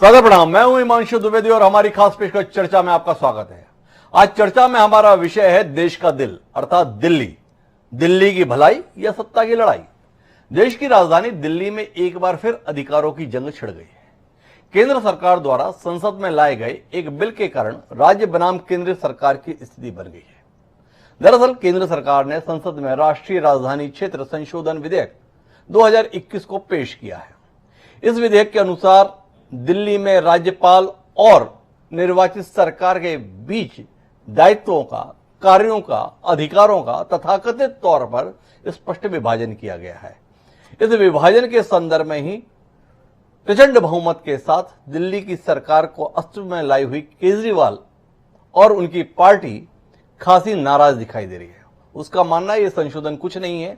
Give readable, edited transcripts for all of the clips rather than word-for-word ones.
सादर प्रणाम। मैं हूं हिमांशु द्विवेदी और हमारी खास पेशकश चर्चा में आपका स्वागत है। आज चर्चा में हमारा विषय है देश का दिल अर्थात दिल्ली। दिल्ली की भलाई या सत्ता की लड़ाई। देश की राजधानी दिल्ली में एक बार फिर अधिकारों की जंग छिड़ गई है। केंद्र सरकार द्वारा संसद में लाए गए एक बिल के कारण राज्य बनाम केंद्र सरकार की स्थिति बन गई है। दरअसल केंद्र सरकार ने संसद में राष्ट्रीय राजधानी क्षेत्र संशोधन विधेयक 2021 को पेश किया है। इस विधेयक के अनुसार दिल्ली में राज्यपाल और निर्वाचित सरकार के बीच दायित्वों का, कार्यों का, अधिकारों का तथाकथित तौर पर स्पष्ट विभाजन किया गया है। इस विभाजन के संदर्भ में ही प्रचंड बहुमत के साथ दिल्ली की सरकार को अस्तित्व में लाई हुई केजरीवाल और उनकी पार्टी खासी नाराज दिखाई दे रही है। उसका मानना है ये संशोधन कुछ नहीं है,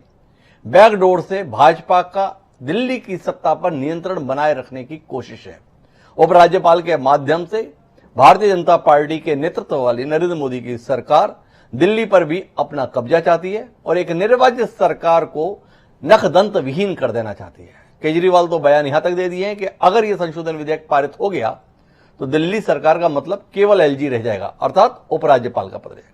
बैकडोर से भाजपा का दिल्ली की सत्ता पर नियंत्रण बनाए रखने की कोशिश है। उपराज्यपाल के माध्यम से भारतीय जनता पार्टी के नेतृत्व वाली नरेंद्र मोदी की सरकार दिल्ली पर भी अपना कब्जा चाहती है और एक निर्वाचित सरकार को नखदंत विहीन कर देना चाहती है। केजरीवाल तो बयान यहां तक दे दिए हैं कि अगर यह संशोधन विधेयक पारित हो गया तो दिल्ली सरकार का मतलब केवल एलजी रह जाएगा अर्थात उपराज्यपाल का पद रहेगा।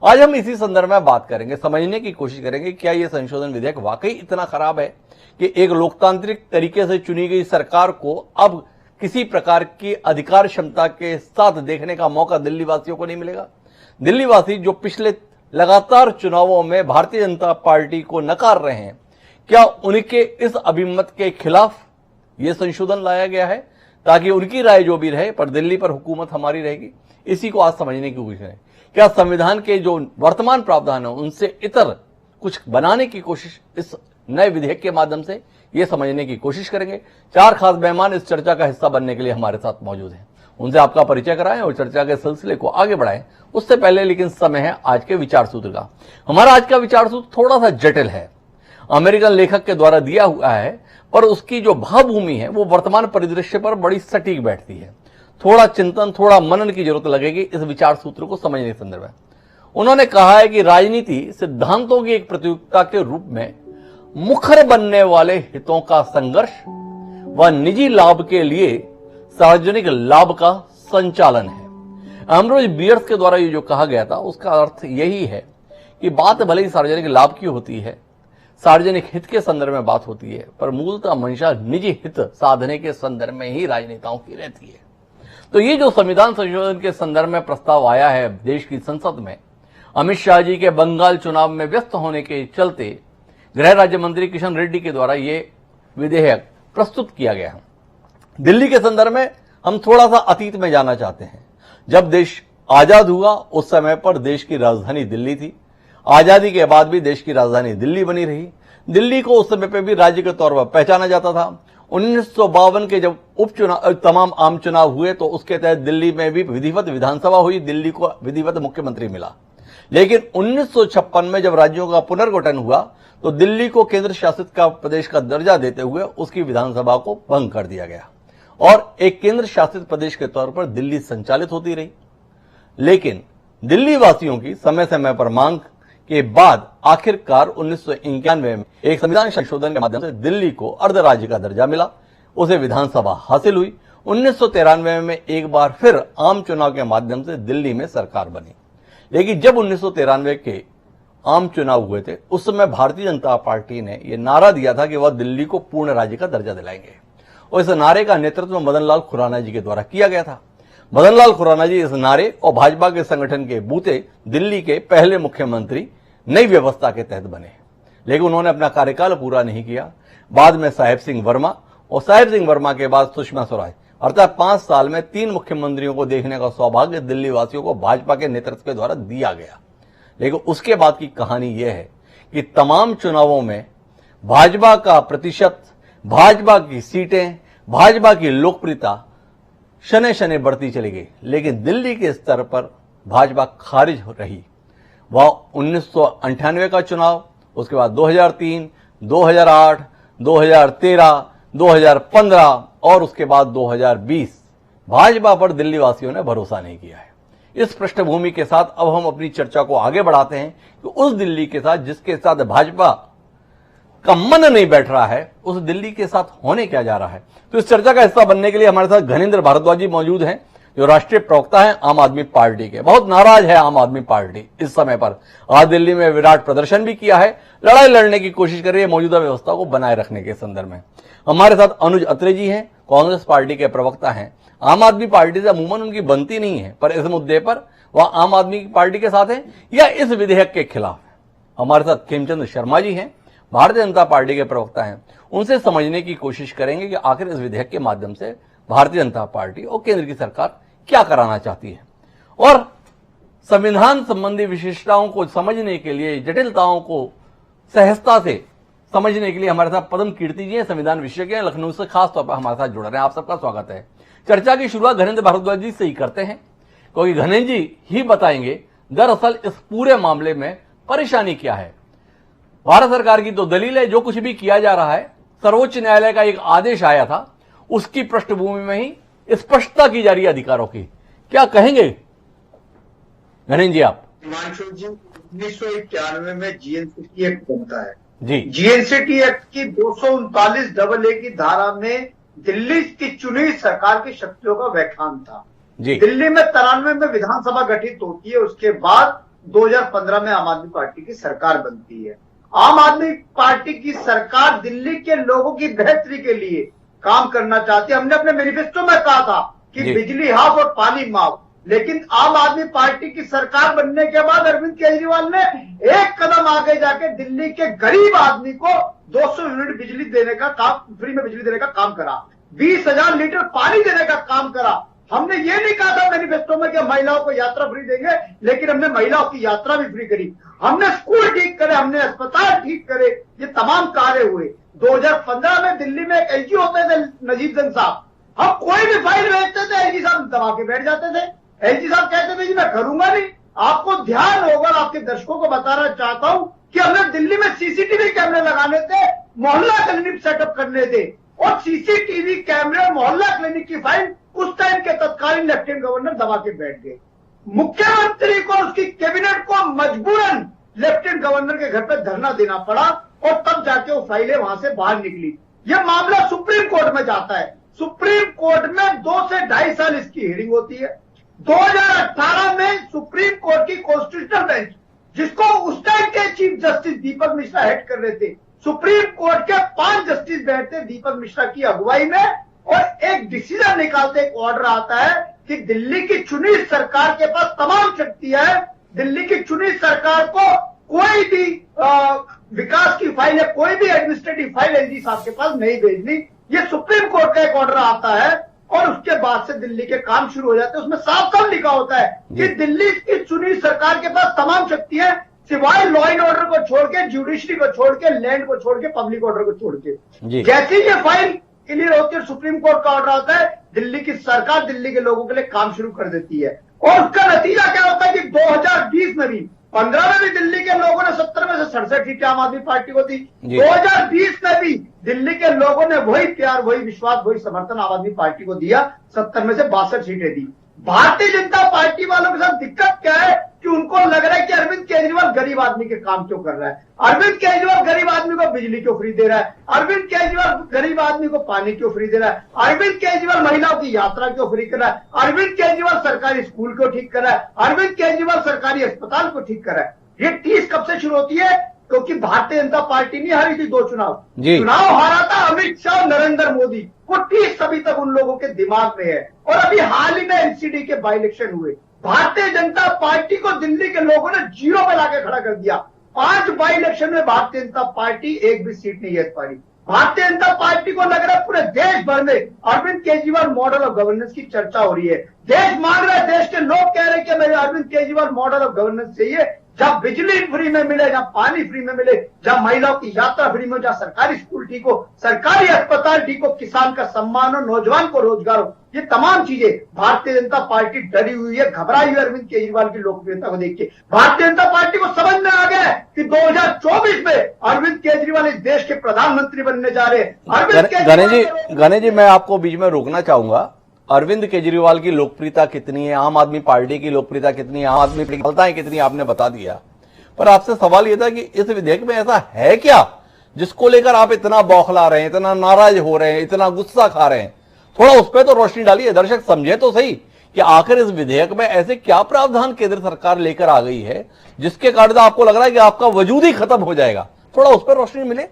आज हम इसी संदर्भ में बात करेंगे, समझने की कोशिश करेंगे क्या यह संशोधन विधेयक वाकई इतना खराब है कि एक लोकतांत्रिक तरीके से चुनी गई सरकार को अब किसी प्रकार की अधिकार क्षमता के साथ देखने का मौका दिल्ली वासियों को नहीं मिलेगा। दिल्ली वासी जो पिछले लगातार चुनावों में भारतीय जनता पार्टी को नकार रहे हैं, क्या उनके इस अभिमत के खिलाफ यह संशोधन लाया गया है ताकि उनकी राय जो भी रहे पर दिल्ली पर हुकूमत हमारी रहेगी? इसी को आज समझने की कोशिश है। क्या संविधान के जो वर्तमान प्रावधान है उनसे इतर कुछ बनाने की कोशिश इस नए विधेयक के माध्यम से, यह समझने की कोशिश करेंगे। चार खास मेहमान इस चर्चा का हिस्सा बनने के लिए हमारे साथ मौजूद हैं। उनसे आपका परिचय कराएं और चर्चा के सिलसिले को आगे बढ़ाएं। उससे पहले लेकिन समय है आज के विचार सूत्र का। हमारा आज का विचार सूत्र थोड़ा सा जटिल है, अमेरिकन लेखक के द्वारा दिया हुआ है, पर उसकी जो भावभूमि है वो वर्तमान परिदृश्य पर बड़ी सटीक बैठती है। थोड़ा चिंतन, थोड़ा मनन की जरूरत लगेगी इस विचार सूत्र को समझने के संदर्भ में। उन्होंने कहा है कि राजनीति सिद्धांतों की एक प्रतियोगिता के रूप में मुखर बनने वाले हितों का संघर्ष व निजी लाभ के लिए सार्वजनिक लाभ का संचालन है। एम्ब्रोज बियर्स के द्वारा ये जो कहा गया था उसका अर्थ यही है कि बात भले ही सार्वजनिक लाभ की होती है, सार्वजनिक हित के संदर्भ में बात होती है, पर मूलतः मंशा निजी हित साधने के संदर्भ में ही राजनेताओं की रहती है। तो ये जो संविधान संशोधन के संदर्भ में प्रस्ताव आया है देश की संसद में, अमित शाह जी के बंगाल चुनाव में व्यस्त होने के चलते गृह राज्य मंत्री किशन रेड्डी के द्वारा ये विधेयक प्रस्तुत किया गया है। दिल्ली के संदर्भ में हम थोड़ा सा अतीत में जाना चाहते हैं। जब देश आजाद हुआ उस समय पर देश की राजधानी दिल्ली थी। आजादी के बाद भी देश की राजधानी दिल्ली बनी रही। दिल्ली को उस समय पर भी राज्य के तौर पर पहचाना जाता था। 1952 के जब उपचुनाव, तमाम आम चुनाव हुए तो उसके तहत दिल्ली में भी विधिवत विधानसभा हुई, दिल्ली को विधिवत मुख्यमंत्री मिला। लेकिन 1956 में जब राज्यों का पुनर्गठन हुआ तो दिल्ली को केंद्र शासित का प्रदेश का दर्जा देते हुए उसकी विधानसभा को भंग कर दिया गया और एक केंद्र शासित प्रदेश के तौर पर दिल्ली संचालित होती रही। लेकिन दिल्ली वासियों की समय समय पर मांग के बाद आखिरकार 1991 में एक संविधान संशोधन के माध्यम से दिल्ली को अर्ध राज्य का दर्जा मिला, उसे विधानसभा हासिल हुई। 1993 में एक बार फिर आम चुनाव के माध्यम से दिल्ली में सरकार बनी। लेकिन जब 1993 के आम चुनाव हुए थे उस समय भारतीय जनता पार्टी ने यह नारा दिया था कि वह दिल्ली को पूर्ण राज्य का दर्जा दिलाएंगे और इस नारे का नेतृत्व मदन लाल खुराना जी के द्वारा किया गया था। मदन लाल खुराना जी इस नारे और भाजपा के संगठन के बूते दिल्ली के पहले मुख्यमंत्री नई व्यवस्था के तहत बने, लेकिन उन्होंने अपना कार्यकाल पूरा नहीं किया। बाद में साहेब सिंह वर्मा और साहेब सिंह वर्मा के बाद सुषमा स्वराज, अर्थात 5 साल में 3 मुख्यमंत्रियों को देखने का सौभाग्य दिल्ली वासियों को भाजपा के नेतृत्व के द्वारा दिया गया। लेकिन उसके बाद की कहानी यह है कि तमाम चुनावों में भाजपा का प्रतिशत, भाजपा की सीटें, भाजपा की लोकप्रियता शने शने बढ़ती चली गई, लेकिन दिल्ली के स्तर पर भाजपा खारिज हो रही। वह 1998 का चुनाव, उसके बाद 2003, 2008, 2013, 2015 और उसके बाद 2020 भाजपा पर दिल्ली वासियों ने भरोसा नहीं किया है। इस पृष्ठभूमि के साथ अब हम अपनी चर्चा को आगे बढ़ाते हैं कि उस दिल्ली के साथ जिसके साथ भाजपा का मन नहीं बैठ रहा है, उस दिल्ली के साथ होने क्या जा रहा है। तो इस चर्चा का हिस्सा बनने के लिए हमारे साथ घनेंद्र भारद्वाज जी मौजूद हैं, जो राष्ट्रीय प्रवक्ता हैं आम आदमी पार्टी के। बहुत नाराज है आम आदमी पार्टी इस समय पर। आज दिल्ली में विराट प्रदर्शन भी किया है, लड़ाई लड़ने की कोशिश कर रही है मौजूदा व्यवस्था को बनाए रखने के संदर्भ में। हमारे साथ अनुज अत्रे जी हैं, कांग्रेस पार्टी के प्रवक्ता हैं। आम आदमी पार्टी से अमूमन उनकी बनती नहीं है, पर इस मुद्दे पर वह आम आदमी पार्टी के साथ है या इस विधेयक के खिलाफ है। हमारे साथ खेमचंद शर्मा जी हैं, भारतीय जनता पार्टी के प्रवक्ता हैं। उनसे समझने की कोशिश करेंगे कि आखिर इस विधेयक के माध्यम से भारतीय जनता पार्टी और केंद्र की सरकार क्या कराना चाहती है, और संविधान संबंधी विशेषताओं को समझने के लिए, जटिलताओं को सहजता से समझने के लिए हमारे साथ पद्म कीर्ति जी हैं, संविधान विशेषज्ञ हैं, लखनऊ से खास तौर पर हमारे साथ जुड़ रहे हैं। आप सबका स्वागत है। चर्चा की शुरुआत घनेंद्र भारद्वाज जी से ही करते हैं, क्योंकि घनेंद्र जी ही बताएंगे दरअसल इस पूरे मामले में परेशानी क्या है। भारत सरकार की तो दलील है, जो कुछ भी किया जा रहा है, सर्वोच्च न्यायालय का एक आदेश आया था, उसकी पृष्ठभूमि में ही स्पष्टता की जा रही है अधिकारों की। क्या कहेंगे घनेंद्र जी आप? हिमांशु जी, 1991 में जीएनसीटी एक्ट बनता है जी। जीएनसीटी एक्ट की 239 AA की धारा में दिल्ली की चुनी सरकार की शक्तियों का व्याख्यान था जी। दिल्ली में 93 में विधानसभा गठित होती है, उसके बाद 2015 में आम आदमी पार्टी की सरकार बनती है। आम आदमी पार्टी की सरकार दिल्ली के लोगों की बेहतरी के लिए काम करना चाहती है। हमने अपने मैनिफेस्टो में कहा था कि बिजली हाफ और पानी माफ, लेकिन आम आदमी पार्टी की सरकार बनने के बाद अरविंद केजरीवाल ने एक कदम आगे जाके दिल्ली के गरीब आदमी को 200 यूनिट बिजली देने का काम, फ्री में बिजली देने का काम करा, 20,000 लीटर पानी देने का काम करा। हमने ये नहीं कहा था मैनिफेस्टो में कि महिलाओं को यात्रा फ्री देंगे, लेकिन हमने महिलाओं की यात्रा भी फ्री करी, हमने स्कूल ठीक करे, हमने अस्पताल ठीक करे, ये तमाम कार्य हुए। 2015 में दिल्ली में एक एलजी होते थे नजीब जंग साहब, हम कोई भी फाइल भेजते थे, एलजी साहब दबा के बैठ जाते थे। एलजी साहब कहते थे जी मैं करूंगा नहीं। आपको ध्यान होगा, आपके दर्शकों को बताना चाहता हूं कि हमने दिल्ली में सीसीटीवी कैमरे लगाने थे, मोहल्ला क्लिनिक सेटअप करने थे, और सीसीटीवी कैमरे और मोहल्ला क्लिनिक की फाइल उस टाइम के तत्कालीन लेफ्टिनेंट गवर्नर दबा के बैठ गए। मुख्यमंत्री को, उसकी कैबिनेट को मजबूरन लेफ्टिनेंट गवर्नर के घर पर धरना देना पड़ा, और तब जाके वो फाइलें वहां से बाहर निकली। यह मामला सुप्रीम कोर्ट में जाता है। सुप्रीम कोर्ट में 2 से 2.5 साल इसकी हियरिंग होती है। 2018 में सुप्रीम कोर्ट की कॉन्स्टिट्यूशनल बेंच, जिसको उस टाइम के चीफ जस्टिस दीपक मिश्रा हेड कर रहे थे, सुप्रीम कोर्ट के 5 जस्टिस बैठते दीपक मिश्रा की अगुवाई में, और एक डिसीजन निकालते, एक ऑर्डर आता है कि दिल्ली की चुनी सरकार के पास तमाम शक्तियां है, दिल्ली की चुनी सरकार को कोई भी विकास की फाइल या कोई भी एडमिनिस्ट्रेटिव फाइल एलजी साहब के पास नहीं भेजनी। ये सुप्रीम कोर्ट का एक ऑर्डर आता है, और उसके बाद से दिल्ली के काम शुरू हो जाते हैं। उसमें साफ साफ लिखा होता है कि दिल्ली की चुनी सरकार के पास तमाम शक्तियां, सिवाय लॉ एंड ऑर्डर को छोड़ के, जुडिशरी को छोड़ के, लैंड को छोड़ के, पब्लिक ऑर्डर को छोड़ के। जैसे ये फाइल क्लियर होती है, सुप्रीम कोर्ट का ऑर्डर आता है, दिल्ली की सरकार दिल्ली के लोगों के लिए काम शुरू कर देती है। और उसका नतीजा क्या होता है कि 2020 में भी, 15 में भी दिल्ली के लोगों ने 70 में से 67 सीटें आम आदमी पार्टी को दी। 2020 में भी दिल्ली के लोगों ने वही प्यार, वही विश्वास, वही समर्थन आम आदमी पार्टी को दिया, 70 में से 62 सीटें दी। भारतीय जनता पार्टी वालों के साथ दिक्कत क्या है कि उनको लग रहा है कि अरविंद केजरीवाल गरीब आदमी के काम क्यों कर रहा है, अरविंद केजरीवाल गरीब आदमी को बिजली क्यों फ्री दे रहा है, अरविंद केजरीवाल गरीब आदमी को पानी क्यों फ्री दे रहा है, अरविंद केजरीवाल महिलाओं की यात्रा क्यों फ्री कर रहा है, अरविंद केजरीवाल सरकारी स्कूल को ठीक कर रहा है, अरविंद केजरीवाल सरकारी अस्पताल को ठीक कर रहा है। ये टीस कब से शुरू होती है? क्योंकि भारतीय जनता पार्टी नहीं हारी थी 2 चुनाव, चुनाव हारा था अमित शाह और नरेंद्र मोदी। वो टीस अभी तक उन लोगों के दिमाग में है। और अभी हाल ही में एनसीडी के बाई इलेक्शन हुए, भारतीय जनता पार्टी को दिल्ली के लोगों ने 0 पे लाके खड़ा कर दिया। 5 बाई इलेक्शन में भारतीय जनता पार्टी एक भी सीट नहीं जीत पाई। भारतीय जनता पार्टी को लग रहा है पूरे देश भर में Arvind Kejriwal model of governance की चर्चा हो रही है। देश मान रहा है, देश के लोग कह रहे हैं कि मेरे Arvind Kejriwal model of governance चाहिए, जहां बिजली फ्री में मिले, जहां पानी फ्री में मिले, जहां महिलाओं की यात्रा फ्री में, जहां सरकारी स्कूल ठीक हो, सरकारी अस्पताल ठीक हो, किसान का सम्मान हो, नौजवान को रोजगार हो। ये तमाम चीजें भारतीय जनता पार्टी डरी हुई है, घबराई हुई है अरविंद केजरीवाल की लोकप्रियता को देख के। भारतीय जनता पार्टी को समझ में आ गया है कि 2024 में अरविंद केजरीवाल इस देश के प्रधानमंत्री बनने जा रहे हैं। गणेश जी, मैं आपको बीच में रोकना चाहूंगा। अरविंद केजरीवाल की लोकप्रियता कितनी है, आम आदमी पार्टी की लोकप्रियता कितनी है, आम आदमी पार्टी की कितनी, आपने बता दिया। पर आपसे सवाल यह था कि इस विधेयक में ऐसा है क्या जिसको लेकर आप इतना बौखला रहे हैं, इतना नाराज हो रहे हैं, इतना गुस्सा खा रहे हैं, थोड़ा उस पर तो रोशनी डालिए। दर्शक समझे तो सही कि आखिर इस विधेयक में ऐसे क्या प्रावधान केंद्र सरकार लेकर आ गई है जिसके कारण आपको लग रहा है कि आपका वजूद ही खत्म हो जाएगा। थोड़ा उस पर रोशनी मिले।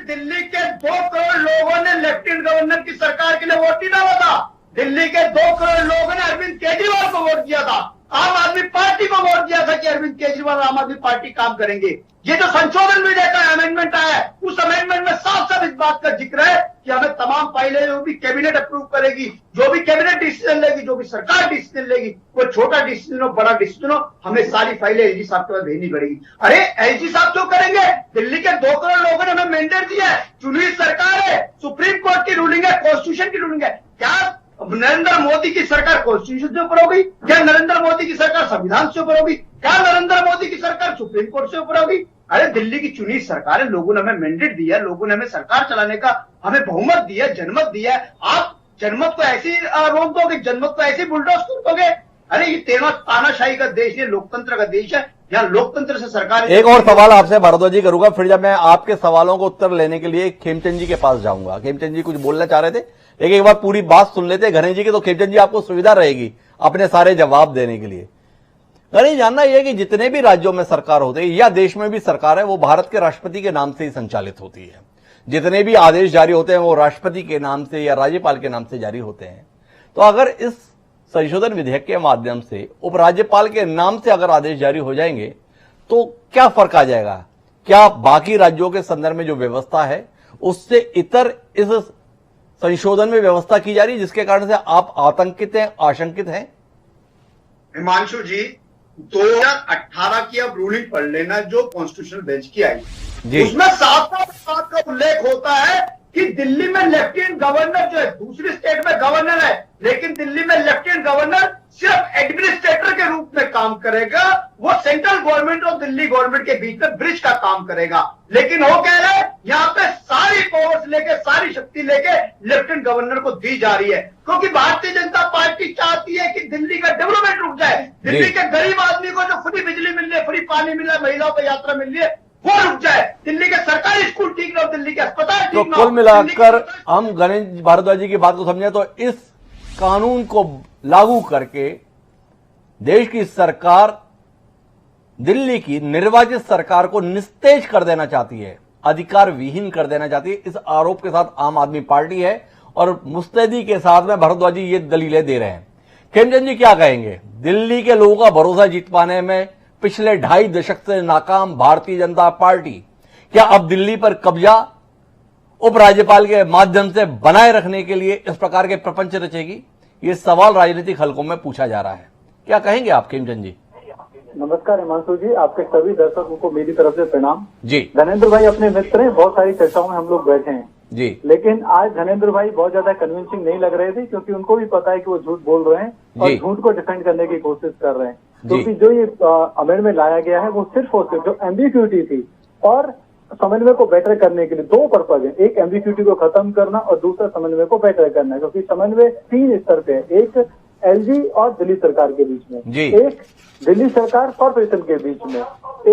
दिल्ली के 2 करोड़ लोगों ने लेफ्टिनेंट गवर्नर की सरकार के लिए वोट नहीं डाला था। दिल्ली के 2 करोड़ लोगों ने अरविंद केजरीवाल को वोट दिया था, आम आदमी पार्टी को वोट दिया था कि अरविंद केजरीवाल आम आदमी पार्टी काम करेंगे। ये जो संशोधन विधेयक का अमेंडमेंट आया है, उस अमेंडमेंट में साफ साफ इस बात का जिक्र है कि हमें तमाम फाइलें जो भी कैबिनेट अप्रूव करेगी, जो भी कैबिनेट डिसीजन लेगी, जो भी सरकार डिसीजन लेगी, वो छोटा डिसीजन हो बड़ा डिसीजन हो, हमें सारी फाइलें एलजी साहब के पास भेजनी पड़ेगी। अरे एलजी साहब क्यों करेंगे? दिल्ली के 2 करोड़ लोगों ने हमें मैंडेट दिया है, चुनी सरकार है, सुप्रीम कोर्ट की रूलिंग है, कॉन्स्टिट्यूशन की रूलिंग है। क्या नरेंद्र मोदी की सरकार कॉन्स्टिट्यूशन से ऊपर होगी? क्या नरेंद्र मोदी की सरकार संविधान से ऊपर होगी? क्या नरेंद्र मोदी की सरकार सुप्रीम कोर्ट से ऊपर होगी? अरे दिल्ली की चुनी सरकार है, लोगों ने हमें मैंडेट दिया है, लोगों ने हमें सरकार चलाने का हमें बहुमत दिया है, जनमत दिया है। आप जनमत को ऐसी रोक दोगे, जनमत को ऐसी बुलडोज कर दोगे? अरे ये तेरह तानाशाही का देश है, लोकतंत्र का देश है, यहाँ लोकतंत्र से सरकार। एक और सवाल आपसे भारद्वाज जी करूंगा, फिर जब मैं आपके सवालों को उत्तर लेने के लिए खेमचंद जी के पास जाऊंगा। खेमचंद जी कुछ बोलना चाह रहे थे, लेकिन एक बार पूरी बात सुन लेते गणेश जी की, तो खेमचंद जी आपको सुविधा रहेगी अपने सारे जवाब देने के लिए। गणेश, जानना यह है कि जितने भी राज्यों में सरकार होते हैं या देश में भी सरकार है, वो भारत के राष्ट्रपति के नाम से ही संचालित होती है। जितने भी आदेश जारी होते हैं वो राष्ट्रपति के नाम से या राज्यपाल के नाम से जारी होते हैं। तो अगर इस संशोधन विधेयक के माध्यम से उपराज्यपाल के नाम से अगर आदेश जारी हो जाएंगे तो क्या फर्क आ जाएगा? क्या बाकी राज्यों के संदर्भ में जो व्यवस्था है उससे इतर इस संशोधन में व्यवस्था की जा रही है, जिसके कारण से आप आतंकित हैं, आशंकित हैं? हिमांशु जी, 2018 की अब रूलिंग पढ़ लेना जो कॉन्स्टिट्यूशनल बेंच की आई, उसमें साफ साफ बात का उल्लेख होता है कि दिल्ली में लेफ्टिनेंट गवर्नर जो है, दूसरी स्टेट में गवर्नर है, लेकिन दिल्ली में लेफ्टिनेंट गवर्नर सिर्फ एडमिनिस्ट्रेटर के रूप में काम करेगा। वो सेंट्रल गवर्नमेंट और दिल्ली गवर्नमेंट के बीच में ब्रिज का काम करेगा। लेकिन वो कह रहे हैं यहाँ पे सारी पावर्स लेके, सारी शक्ति लेके लेफ्टिनेंट गवर्नर को दी जा रही है, क्योंकि भारतीय जनता पार्टी चाहती है कि दिल्ली का डेवलपमेंट रुक जाए, दिल्ली के गरीब आदमी को जो फ्री बिजली मिल रही है, फ्री पानी मिल रहा है, महिलाओं को यात्रा मिल रही है, वो रुक जाए, दिल्ली के सरकारी स्कूल ठीक ना हो, दिल्ली के अस्पताल ठीक ना हो। कुल मिलाकर हम गणेश भारद्वाज जी की बात को समझे तो इस कानून को लागू करके देश की सरकार दिल्ली की निर्वाचित सरकार को निस्तेज कर देना चाहती है, अधिकार विहीन कर देना चाहती है। इस आरोप के साथ आम आदमी पार्टी है और मुस्तैदी के साथ में भारद्वाज जी ये दलीलें दे रहे हैं। खेमचंद जी क्या कहेंगे? दिल्ली के लोगों का भरोसा जीत पाने में पिछले 2.5 दशक से नाकाम भारतीय जनता पार्टी क्या अब दिल्ली पर कब्जा उपराज्यपाल के माध्यम से बनाए रखने के लिए इस प्रकार के प्रपंच रचेगी? ये सवाल राजनीतिक हलकों में पूछा जा रहा है। क्या कहेंगे आप खेमचंद जी? नमस्कार हिमांशु जी, आपके सभी दर्शकों को मेरी तरफ से प्रणाम जी। धनेंद्र भाई अपने मित्र हैं, बहुत सारी चर्चाओं में हम लोग बैठे हैं जी, लेकिन आज धनेंद्र भाई बहुत ज्यादा कन्विंसिंग नहीं लग रहे थे, क्योंकि उनको भी पता है कि वो झूठ बोल रहे हैं और झूठ को डिफेंड करने की कोशिश कर रहे हैं। क्योंकि जो ये अमेंडमेंट लाया गया है वो सिर्फ और सिर्फ जो एम्बिग्यूटी थी और समन्वय को बेटर करने के लिए 2 पर्पज है, एक एम्बिग्यूटी को खत्म करना और दूसरा समन्वय को बेटर करना, क्योंकि समन्वय 3 स्तर पे है, एक एलजी और दिल्ली सरकार के बीच में, एक दिल्ली सरकार कॉर्पोरेशन के बीच में,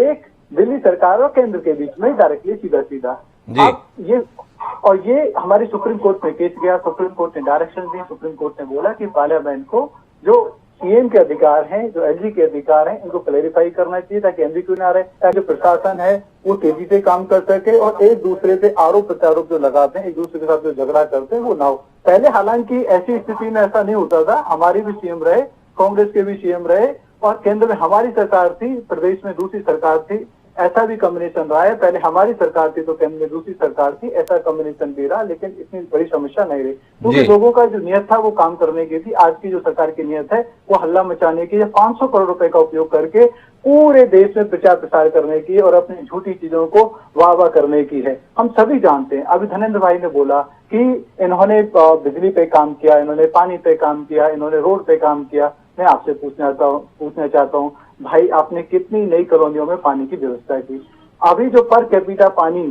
एक दिल्ली सरकार और केंद्र के बीच में डायरेक्टली सीधा सीधा। अब ये हमारी सुप्रीम कोर्ट में केस गया, सुप्रीम कोर्ट ने डायरेक्शन दी, सुप्रीम कोर्ट ने बोला कि पार्लियामेंट को जो सीएम के अधिकार हैं, जो एलजी के अधिकार हैं, इनको क्लेरिफाई करना चाहिए ताकि एम्बिग्यूटी ना रहे, ताकि प्रशासन है वो तेजी से काम कर सके और एक दूसरे से आरोप प्रत्यारोप जो लगाते हैं, एक दूसरे के साथ जो झगड़ा करते हैं वो ना हो। पहले हालांकि ऐसी स्थिति में ऐसा नहीं होता था, हमारी भी सीएम रहे, कांग्रेस के भी सीएम रहे और केंद्र में हमारी सरकार थी, प्रदेश में दूसरी सरकार थी, ऐसा भी कॉम्बिनेशन रहा है। पहले हमारी सरकार थी तो केंद्र में दूसरी सरकार थी, ऐसा कॉम्बिनेशन भी रहा, लेकिन इतनी बड़ी समस्या नहीं रही, क्योंकि लोगों का जो नियत था वो काम करने की थी। आज की जो सरकार की नियत है वो हल्ला मचाने की, 500 करोड़ रुपए का उपयोग करके पूरे देश में प्रचार प्रसार करने की और अपनी झूठी चीजों को वाह वाह करने की है। हम सभी जानते हैं, अभी धनेंद्र भाई ने बोला कि इन्होंने बिजली पे काम किया, इन्होंने पानी पे काम किया, इन्होंने रोड पे काम किया। मैं आपसे पूछना चाहता हूँ भाई, आपने कितनी नई कॉलोनियों में पानी की व्यवस्था की? अभी जो पर कैपिटा पानी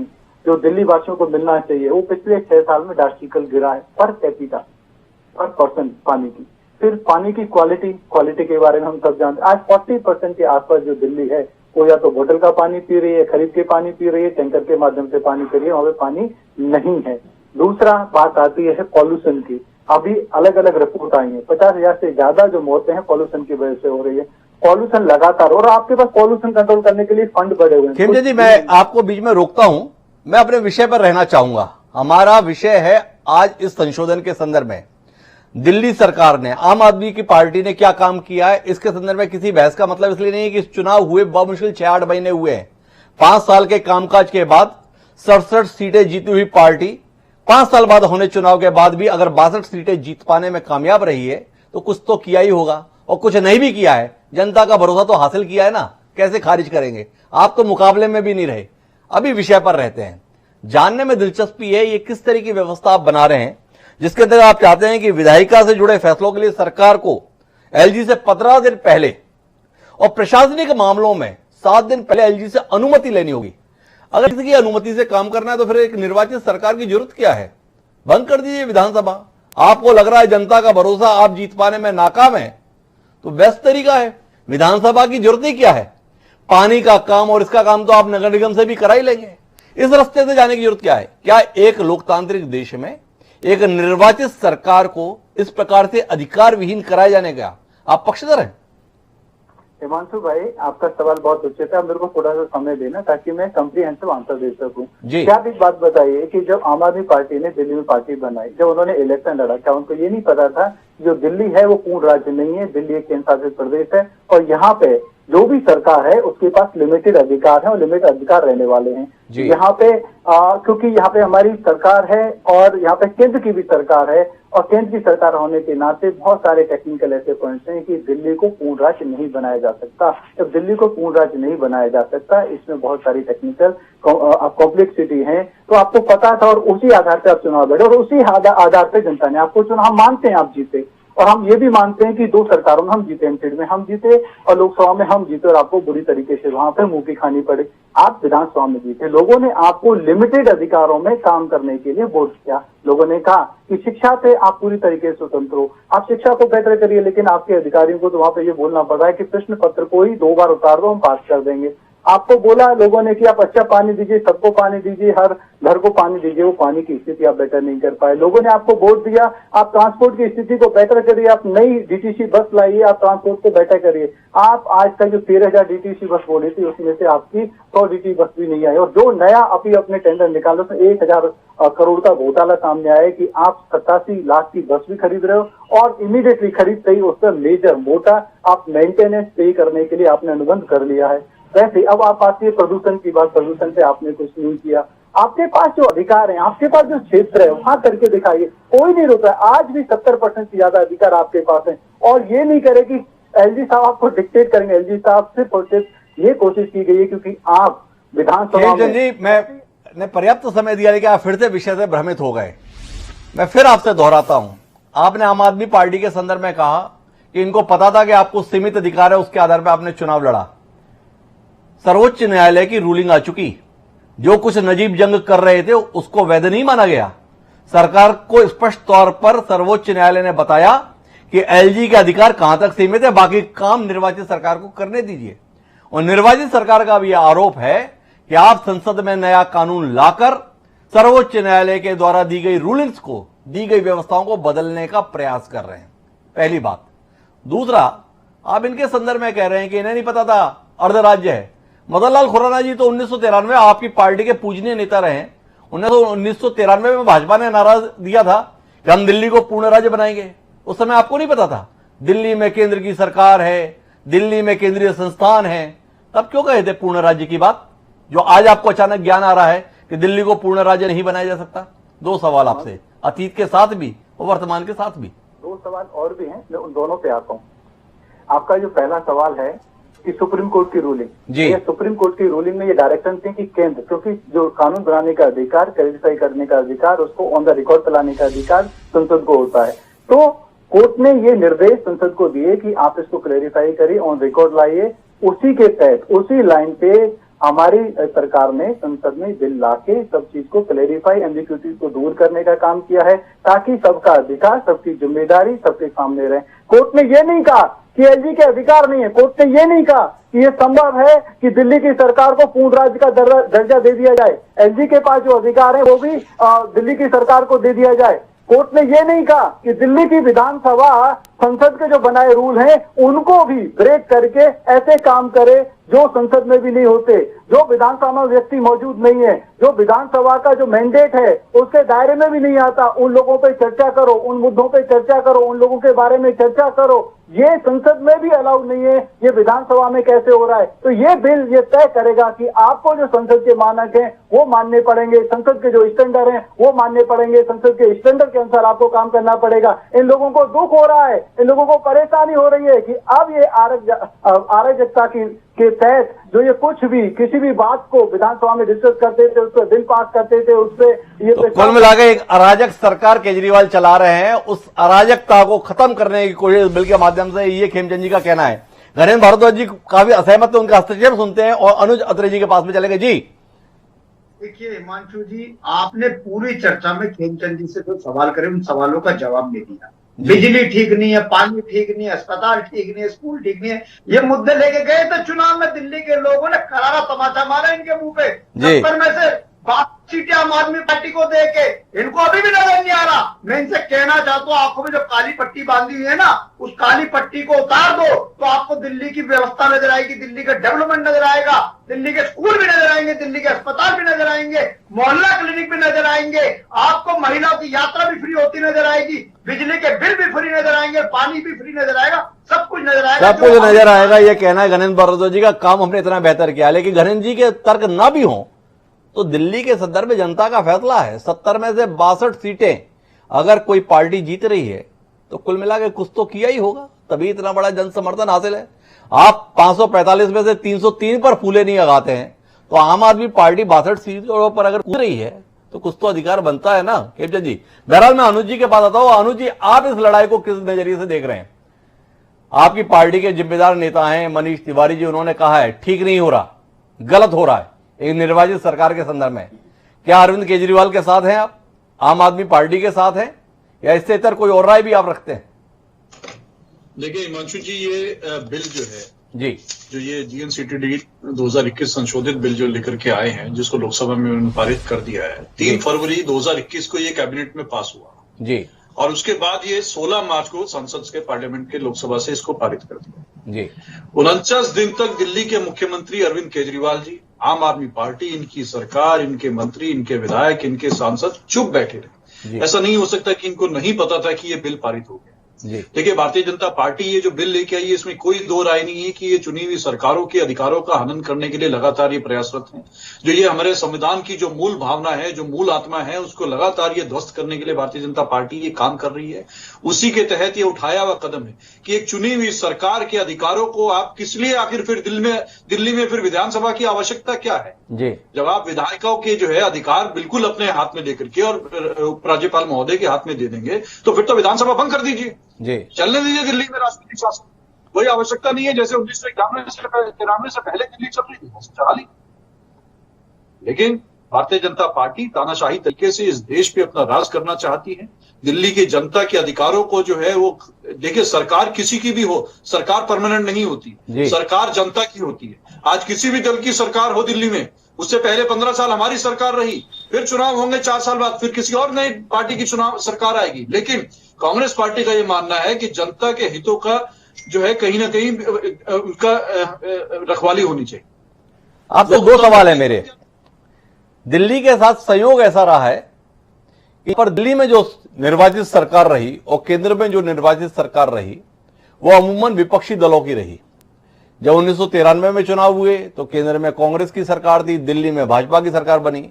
जो दिल्ली वासियों को मिलना चाहिए वो पिछले 6 साल में ड्रास्टिकल गिरा है, पर कैपिटा, पर पर्सन पानी की। फिर पानी की क्वालिटी के बारे में हम सब जानते हैं, आज 40% के आसपास जो दिल्ली है वो या तो बोतल का पानी पी रही है, खरीद के पानी पी रही है, टैंकर के माध्यम से पानी पी रही है, वहां पे पानी नहीं है। दूसरा बात आती है पॉल्यूशन की। अभी अलग अलग रिपोर्ट आई है, 50,000 से ज्यादा जो मौतें हैं पॉल्यूशन की वजह से हो रही है। पॉल्यूशन लगातार, और आपके पास पॉल्यूशन कंट्रोल करने के लिए फंड बढ़े हुए हैं। खिमजी जी, मैं आपको बीच में रोकता हूं, मैं अपने विषय पर रहना चाहूंगा। हमारा विषय है आज इस संशोधन के संदर्भ में दिल्ली सरकार ने, आम आदमी की पार्टी ने क्या काम किया है, इसके संदर्भ में किसी बहस का मतलब इसलिए नहीं है कि इस चुनाव हुए बहुत मुश्किल 6-8 महीने हुए हैं। 5 साल के कामकाज के बाद 67 सीटें जीती हुई पार्टी 5 साल बाद होने चुनाव के बाद भी अगर 62 सीटें जीत पाने में कामयाब रही है तो कुछ तो किया ही होगा, और कुछ नहीं भी किया है, जनता का भरोसा तो हासिल किया है ना, कैसे खारिज करेंगे? आप तो मुकाबले में भी नहीं रहे। अभी विषय पर रहते हैं। जानने में दिलचस्पी है ये किस तरह की व्यवस्था आप बना रहे हैं जिसके तहत आप चाहते हैं कि विधायिका से जुड़े फैसलों के लिए सरकार को एलजी से 15 दिन पहले और प्रशासनिक मामलों में 7 दिन पहले एलजी से अनुमति लेनी होगी। अगर किसी की अनुमति से काम करना है तो फिर एक निर्वाचित सरकार की जरूरत क्या है? बंद कर दीजिए विधानसभा। आपको लग रहा है जनता का भरोसा आप जीत पाने में नाकाम है तो बेस्ट तरीका है, विधानसभा की जरूरत ही क्या है? पानी का काम और इसका काम तो आप नगर निगम से भी करा ही लेंगे। इस रास्ते से जाने की जरूरत क्या है? क्या एक लोकतांत्रिक देश में एक निर्वाचित सरकार को इस प्रकार से अधिकार विहीन कराए जाने का आप पक्षधर हैं? हिमांशु भाई, आपका सवाल बहुत उचित है। मेरे को थोड़ा सा समय देना ताकि मैं कम्प्रीहेंसिव आंसर दे सकूं। क्या आप एक बात बताइए कि जब आम आदमी पार्टी ने दिल्ली में पार्टी बनाई, जब उन्होंने इलेक्शन लड़ा, क्या उनको ये नहीं पता था जो दिल्ली है वो पूर्ण राज्य नहीं है, दिल्ली एक केंद्र शासित प्रदेश है और यहाँ पे जो भी सरकार है उसके पास लिमिटेड अधिकार है और लिमिटेड अधिकार रहने वाले हैं यहाँ पे। क्योंकि यहाँ पे हमारी सरकार है और यहाँ पे केंद्र की भी सरकार है, और केंद्र की सरकार होने के नाते बहुत सारे टेक्निकल ऐसे पॉइंट्स हैं कि दिल्ली को पूर्ण राज्य नहीं बनाया जा सकता। जब दिल्ली को पूर्ण राज्य नहीं बनाया जा सकता, इसमें बहुत सारी टेक्निकल कॉम्प्लेक्सिटी है, तो आपको पता था और उसी आधार पर आप चुनाव लड़े और उसी आधार पर जनता ने आपको चुनाव। हम मानते हैं आप जीते और हम ये भी मानते हैं कि 2 सरकारों में हम जीते, एमसीडी में हम जीते और लोकसभा में हम जीते और आपको बुरी तरीके से वहां पे मुंह की खानी पड़े। आप विधानसभा में जीते, लोगों ने आपको लिमिटेड अधिकारों में काम करने के लिए वोट किया। लोगों ने कहा कि शिक्षा से आप पूरी तरीके से स्वतंत्र हो, आप शिक्षा को बेहतर करिए, लेकिन आपके अधिकारियों को तो वहां पे ये बोलना पड़ रहा है कि प्रश्न पत्र को ही 2 बार उतार दो, हम पास कर देंगे। आपको बोला लोगों ने कि आप अच्छा पानी दीजिए, सबको पानी दीजिए, हर घर को पानी दीजिए, वो पानी की स्थिति आप बेटर नहीं कर पाए। लोगों ने आपको वोट दिया, आप ट्रांसपोर्ट की स्थिति को बेटर करिए, आप नई डीटीसी बस लाइए, आप ट्रांसपोर्ट को बेटर करिए। आप आज तक जो 13,000 डीटीसी बस बोली थी उसमें से आपकी 100 डीटीसी बस भी नहीं आई, और जो नया अभी अपने टेंडर निकालो उसमें 1,000 करोड़ का घोटाला सामने आया कि आप 87 लाख की बस भी खरीद रहे हो और इमीडिएटली खरीदते ही उस पर मेजर मोटा आप मेंटेनेंस पे करने के लिए आपने अनुबंध कर लिया है। वैसे अब आप आती है प्रदूषण की बात, प्रदूषण पे आपने कुछ नहीं किया। आपके पास जो अधिकार है, आपके पास जो क्षेत्र है वहां करके दिखाइए, कोई नहीं रोका है। आज भी 70% से ज्यादा अधिकार आपके पास है और ये नहीं करे कि एलजी साहब आपको डिक्टेट करेंगे। एलजी साहब से ये कोशिश की गई है क्योंकि आप विधानसभा में मैंने पर्याप्त समय दिया लेकिन आप फिर से विषय से भ्रमित हो गए। मैं फिर आपसे दोहराता हूं, आपने आम आदमी पार्टी के संदर्भ में कहा कि इनको पता था कि आपको सीमित अधिकार है, उसके आधार पर आपने चुनाव लड़ा। सर्वोच्च न्यायालय की रूलिंग आ चुकी, जो कुछ नजीब जंग कर रहे थे उसको वैध नहीं माना गया। सरकार को स्पष्ट तौर पर सर्वोच्च न्यायालय ने बताया कि एलजी के अधिकार कहां तक सीमित है, बाकी काम निर्वाचित सरकार को करने दीजिए। और निर्वाचित सरकार का भी आरोप है कि आप संसद में नया कानून लाकर सर्वोच्च न्यायालय के द्वारा दी गई रूलिंग्स को, दी गई व्यवस्थाओं को बदलने का प्रयास कर रहे हैं। पहली बात। दूसरा, आप इनके संदर्भ में कह रहे हैं कि इन्हें नहीं पता था अर्धराज्य है। मदन लाल खुराना जी तो 1993 आपकी पार्टी के पूजनीय नेता रहे। 1993 में भाजपा ने नारा दिया था कि हम दिल्ली को पूर्ण राज्य बनाएंगे। उस समय आपको नहीं पता था दिल्ली में केंद्र की सरकार है, दिल्ली में केंद्रीय संस्थान है, तब क्यों कहे थे पूर्ण राज्य की बात, जो आज आपको अचानक ज्ञान आ रहा है कि दिल्ली को पूर्ण राज्य नहीं बनाया जा सकता? 2 सवाल आपसे, अतीत के साथ भी और वर्तमान के साथ भी। 2 सवाल और भी हैं, मैं उन दोनों पे आता हूँ। आपका जो पहला सवाल है कि सुप्रीम कोर्ट की रूलिंग, ये सुप्रीम कोर्ट की रूलिंग में ये डायरेक्शन थी कि केंद्र, क्योंकि जो कानून बनाने का अधिकार, क्लैरिफाई करने का अधिकार, उसको ऑन द रिकॉर्ड चलाने का अधिकार संसद को होता है। तो कोर्ट ने ये निर्देश संसद को दिए कि आप इसको क्लैरिफाई करिए, ऑन रिकॉर्ड लाइए। उसी के तहत, उसी लाइन पे हमारी सरकार ने संसद में बिल लाके सब चीज को क्लेरिफाई, एम्बिग्यूटी को दूर करने का काम किया है, ताकि सबका अधिकार, सबकी जिम्मेदारी सबके सामने रहे। कोर्ट ने ये नहीं कहा कि एलजी के अधिकार नहीं है, कोर्ट ने ये नहीं कहा कि ये संभव है कि दिल्ली की सरकार को पूर्ण राज्य का दर्जा दे दिया जाए। एलजी के पास जो अधिकार है वो भी दिल्ली की सरकार को दे दिया जाए। कोर्ट ने ये नहीं कहा कि दिल्ली की विधानसभा संसद के जो बनाए रूल हैं उनको भी ब्रेक करके ऐसे काम करे जो संसद में भी नहीं होते, जो विधानसभा में व्यक्ति मौजूद नहीं है, जो विधानसभा का जो मैंडेट है उसके दायरे में भी नहीं आता, उन लोगों पे चर्चा करो, उन मुद्दों पे चर्चा करो, उन लोगों के बारे में चर्चा करो। ये संसद में भी अलाउड नहीं है, ये विधानसभा में कैसे हो रहा है? तो ये बिल ये तय करेगा कि आपको जो संसद के मानक हैं वो मानने पड़ेंगे, संसद के जो स्टैंडर्ड हैं वो मानने पड़ेंगे, संसद के स्टैंडर्ड के अनुसार आपको काम करना पड़ेगा। इन लोगों को दुख हो रहा है, इन लोगों को परेशानी हो रही है कि अब ये अराजकता के तहत जो ये कुछ भी किसी भी बात को विधानसभा में डिस्कस करते थे, उस पर बिल पास करते थे, उस पर ये तो कुल मिलाकर एक अराजक सरकार केजरीवाल चला रहे हैं, उस अराजकता को खत्म करने की कोशिश बिल के माध्यम से, ये खेमचंद जी का कहना है। घरेन्द्र भारद्वाज जी काफी असहमत है, उनका हस्तक्षेप सुनते हैं और अनुज अत्रे जी के पास में चलेंगे। जी देखिए हिमांशु जी, आपने पूरी चर्चा में खेमचंद जी से जो सवाल करे उन सवालों का जवाब नहीं दिया। बिजली ठीक नहीं है, पानी ठीक नहीं है, अस्पताल ठीक नहीं है, स्कूल ठीक नहीं है, ये मुद्दे लेके गए थे चुनाव में। दिल्ली के लोगों ने करारा तमाचा मारा इनके मुंह पे। 70 में से 5 सीटें आम आदमी पार्टी को दे के, इनको अभी भी नजर नहीं आ रहा। मैं इनसे कहना चाहता हूँ, आंखों में जो काली पट्टी बांधी हुई है ना, उस काली पट्टी को उतार दो तो आपको दिल्ली की व्यवस्था नजर आएगी, दिल्ली का डेवलपमेंट नजर आएगा, दिल्ली के स्कूल भी नजर आएंगे, दिल्ली के अस्पताल भी नजर आएंगे, मोहल्ला क्लिनिक भी नजर आएंगे, आपको महिलाओं की यात्रा भी फ्री होती नजर आएगी, बिजली के बिल भी फ्री नजर आएंगे, पानी भी फ्री नजर आएगा, सब कुछ नजर आएगा, सब कुछ नजर आएगा। ये कहना है घरेन्द्र भारद्वाज जी का। काम हमने इतना बेहतर किया, लेकिन घरेन्द्र जी के तर्क ना भी हों तो दिल्ली के संदर्भ में जनता का फैसला है। 70 में से 62 सीटें अगर कोई पार्टी जीत रही है तो कुल मिला के कुछ तो किया ही होगा, तभी इतना बड़ा जन समर्थन हासिल है। आप 545 में से 303 पर फूले नहीं लगाते हैं, तो आम आदमी पार्टी 62 सीटों पर अगर कूद रही है तो कुछ तो अधिकार बनता है ना खेमचंद जी। बहरहाल मैं अनुज जी के पास आता हूं। अनुज जी, आप इस लड़ाई को किस नजरिए से देख रहे हैं? आपकी पार्टी के जिम्मेदार नेता हैं मनीष तिवारी जी, उन्होंने कहा है ठीक नहीं हो रहा, गलत हो रहा है एक निर्वाचित सरकार के संदर्भ में। क्या अरविंद केजरीवाल के साथ हैं आप, आम आदमी पार्टी के साथ हैं, या इससे इतर कोई और राय भी आप रखते हैं? देखिए हिमांशु जी, ये बिल जो है जी, जो ये GNCTD 2021 संशोधित बिल जो लेकर के आए हैं, जिसको लोकसभा में उन्होंने पारित कर दिया है, 3 फरवरी 2021 को ये कैबिनेट में पास हुआ जी, और उसके बाद ये 16 मार्च को संसद के पार्लियामेंट के लोकसभा से इसको पारित कर दिया जी। 49 दिन तक दिल्ली के मुख्यमंत्री अरविंद केजरीवाल जी, आम आदमी पार्टी, इनकी सरकार, इनके मंत्री, इनके विधायक, इनके सांसद चुप बैठे रहे। ऐसा नहीं हो सकता कि इनको नहीं पता था कि ये बिल पारित हो गया। देखिए भारतीय जनता पार्टी ये जो बिल लेके आई है, इसमें कोई दो राय नहीं है कि ये चुनी हुई सरकारों के अधिकारों का हनन करने के लिए लगातार ये प्रयासरत है। जो ये हमारे संविधान की जो मूल भावना है, जो मूल आत्मा है, उसको लगातार ये ध्वस्त करने के लिए भारतीय जनता पार्टी ये काम कर रही है। उसी के तहत ये उठाया हुआ कदम है कि एक चुनी हुई सरकार के अधिकारों को आप किस लिए आखिर फिर दिल्ली में फिर विधानसभा की आवश्यकता क्या है जी? जब आप विधायकों के जो है अधिकार बिल्कुल अपने हाथ में लेकर के और राज्यपाल महोदय के हाथ में दे देंगे, तो फिर तो विधानसभा भंग कर दीजिए जी, चलने दीजिए दिल्ली में राष्ट्रपति शासन। कोई आवश्यकता नहीं है जैसे 1991 से पहले दिल्ली चल रही थी, चला ली। लेकिन भारतीय जनता पार्टी तानाशाही तरीके से इस देश पे अपना राज करना चाहती है। दिल्ली की जनता के अधिकारों को जो है वो, देखिए सरकार किसी की भी हो, सरकार परमानेंट नहीं होती, सरकार जनता की होती है। आज किसी भी दल की सरकार हो दिल्ली में, उससे पहले 15 साल हमारी सरकार रही, फिर चुनाव होंगे 4 साल बाद, फिर किसी और नई पार्टी की चुनाव सरकार आएगी। लेकिन कांग्रेस पार्टी का यह मानना है कि जनता के हितों का जो है कहीं ना कहीं उनका रखवाली होनी चाहिए। आप तो 2 सवाल है मेरे। दिल्ली के साथ संयोग ऐसा रहा है कि पर दिल्ली में जो निर्वाचित सरकार रही और केंद्र में जो निर्वाचित सरकार रही वो अमूमन विपक्षी दलों की रही। जब 1993 में चुनाव हुए तो केंद्र में कांग्रेस की सरकार थी, दिल्ली में भाजपा की सरकार बनी।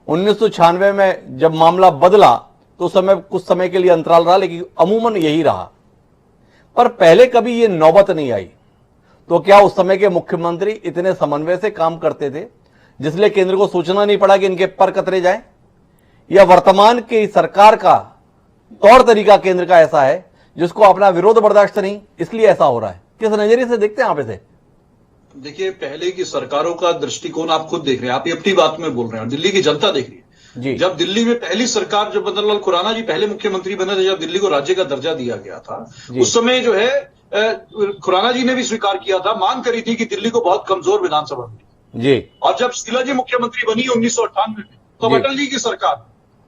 1996 में जब मामला बदला तो कुछ समय के लिए अंतराल रहा, लेकिन अमूमन यही रहा। पर पहले कभी ये नौबत नहीं आई। तो क्या उस समय के मुख्यमंत्री इतने समन्वय से काम करते थे जिसलिए केंद्र को सोचना नहीं पड़ा कि इनके पर कतरे जाएं? या वर्तमान की सरकार का तौर तरीका केंद्र का ऐसा है जिसको अपना विरोध बर्दाश्त नहीं, इसलिए ऐसा हो रहा है? किस नजरिए से देखते हैं आप इसे? देखिए, पहले की सरकारों का दृष्टिकोण आप खुद देख रहे हैं, आप ये अपनी बात में बोल रहे हैं और दिल्ली की जनता देख रही है। जी। जब दिल्ली में पहली सरकार, जब मदन लाल खुराना जी पहले मुख्यमंत्री बने थे, जब दिल्ली को राज्य का दर्जा दिया गया था, उस समय जो है खुराना जी ने भी स्वीकार किया था, मांग करी थी कि दिल्ली को बहुत कमजोर विधानसभा मिली जी। और जब शीला जी मुख्यमंत्री बनी 1998 में, तो अटल जी की सरकार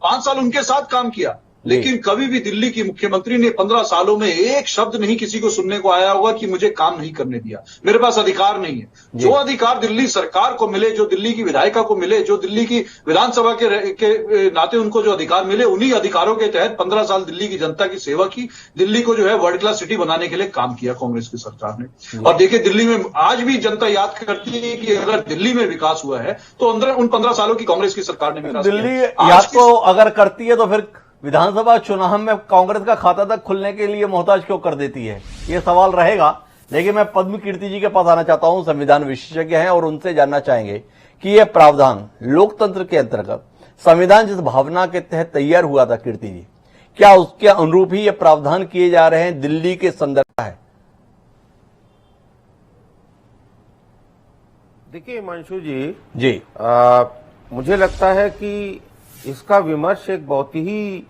5 साल उनके साथ काम किया, लेकिन कभी भी दिल्ली की मुख्यमंत्री ने 15 सालों में एक शब्द नहीं किसी को सुनने को आया होगा कि मुझे काम नहीं करने दिया, मेरे पास अधिकार नहीं है। जो अधिकार दिल्ली सरकार को मिले, जो दिल्ली की विधायिका को मिले, जो दिल्ली की विधानसभा के नाते उनको जो अधिकार मिले, उन्हीं अधिकारों के तहत 15 साल दिल्ली की जनता की सेवा की, दिल्ली को जो है वर्ल्ड क्लास सिटी बनाने के लिए काम किया कांग्रेस की सरकार ने। और देखिए, दिल्ली में आज भी जनता याद करती है कि अगर दिल्ली में विकास हुआ है तो अंदर उन 15 सालों की कांग्रेस की सरकार ने विकास किया। दिल्ली याद तो अगर करती है तो फिर विधानसभा चुनाव में कांग्रेस का खाता तक खुलने के लिए मोहताज क्यों कर देती है, ये सवाल रहेगा। लेकिन मैं पद्म कीर्ति जी के पास आना चाहता हूं, संविधान विशेषज्ञ हैं और उनसे जानना चाहेंगे कि यह प्रावधान लोकतंत्र के अंतर्गत संविधान जिस भावना के तहत तैयार हुआ था, कीर्ति जी, क्या उसके अनुरूप ही ये प्रावधान किए जा रहे हैं दिल्ली के संदर्भ है? देखिए हिमांशु जी, मुझे लगता है कि इसका विमर्श एक बहुत ही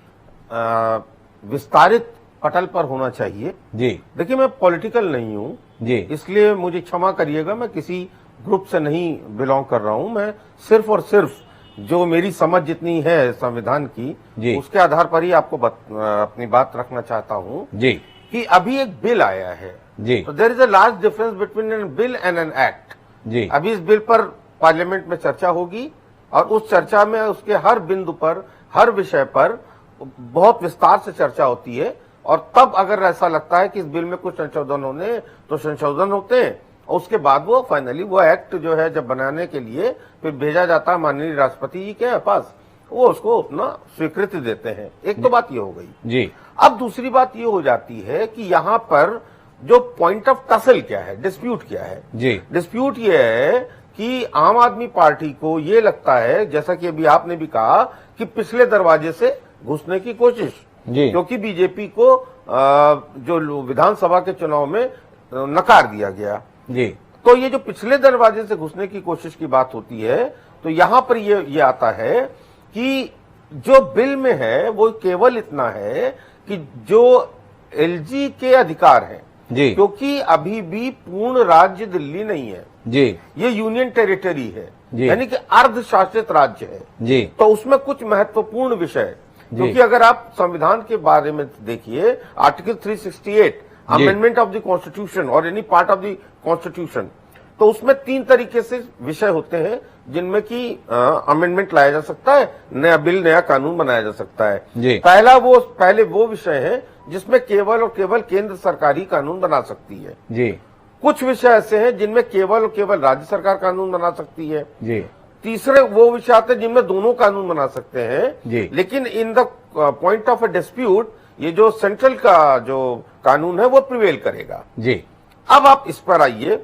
विस्तारित पटल पर होना चाहिए जी। देखिए, मैं पॉलिटिकल नहीं हूं जी, इसलिए मुझे क्षमा करिएगा, मैं किसी ग्रुप से नहीं बिलोंग कर रहा हूं। मैं सिर्फ और सिर्फ जो मेरी समझ जितनी है संविधान की जी, उसके आधार पर ही आपको अपनी बात रखना चाहता हूं जी, कि अभी एक बिल आया है जी, तो there is a large difference between an bill and an act जी। अभी इस बिल पर पार्लियामेंट में चर्चा होगी और उस चर्चा में उसके हर बिंदु पर, हर विषय पर बहुत विस्तार से चर्चा होती है, और तब अगर ऐसा लगता है कि इस बिल में कुछ संशोधन होने तो संशोधन होते हैं, और उसके बाद वो फाइनली वो एक्ट जो है जब बनाने के लिए फिर भेजा जाता है माननीय राष्ट्रपति जी के पास, वो उसको अपना स्वीकृति देते हैं। एक तो बात ये हो गई जी। अब दूसरी बात ये हो जाती है कि यहाँ पर जो पॉइंट ऑफ टसल क्या है, डिस्प्यूट क्या है जी। डिस्प्यूट ये है कि आम आदमी पार्टी को ये लगता है, जैसा कि अभी आपने भी कहा, कि पिछले दरवाजे से घुसने की कोशिश, क्योंकि बीजेपी को जो विधानसभा के चुनाव में नकार दिया गया जी, तो ये जो पिछले दरवाजे से घुसने की कोशिश की बात होती है, तो यहां पर ये आता है कि जो बिल में है वो केवल इतना है कि जो एलजी के अधिकार हैं जी, क्योंकि अभी भी पूर्ण राज्य दिल्ली नहीं है जी, ये यूनियन टेरिटरी है, यानी कि अर्धशासित राज्य है जी, तो उसमें कुछ महत्वपूर्ण विषय, क्योंकि अगर आप संविधान के बारे में देखिए, article 368 amendment of the constitution और any part of the constitution, तो उसमें 3 तरीके से विषय होते हैं जिनमें कि अमेंडमेंट लाया जा सकता है, नया बिल, नया कानून बनाया जा सकता है जी। पहले वो विषय है जिसमें केवल और केवल केंद्र सरकार ही कानून बना सकती है जी। कुछ विषय ऐसे हैं जिनमें केवल और केवल राज्य सरकार कानून बना सकती है जी। तीसरे वो विषय आते हैं जिनमें दोनों कानून बना सकते हैं जी। लेकिन in the point of a dispute ये जो सेंट्रल का जो कानून है वो प्रिवेल करेगा जी। अब आप इस पर आइए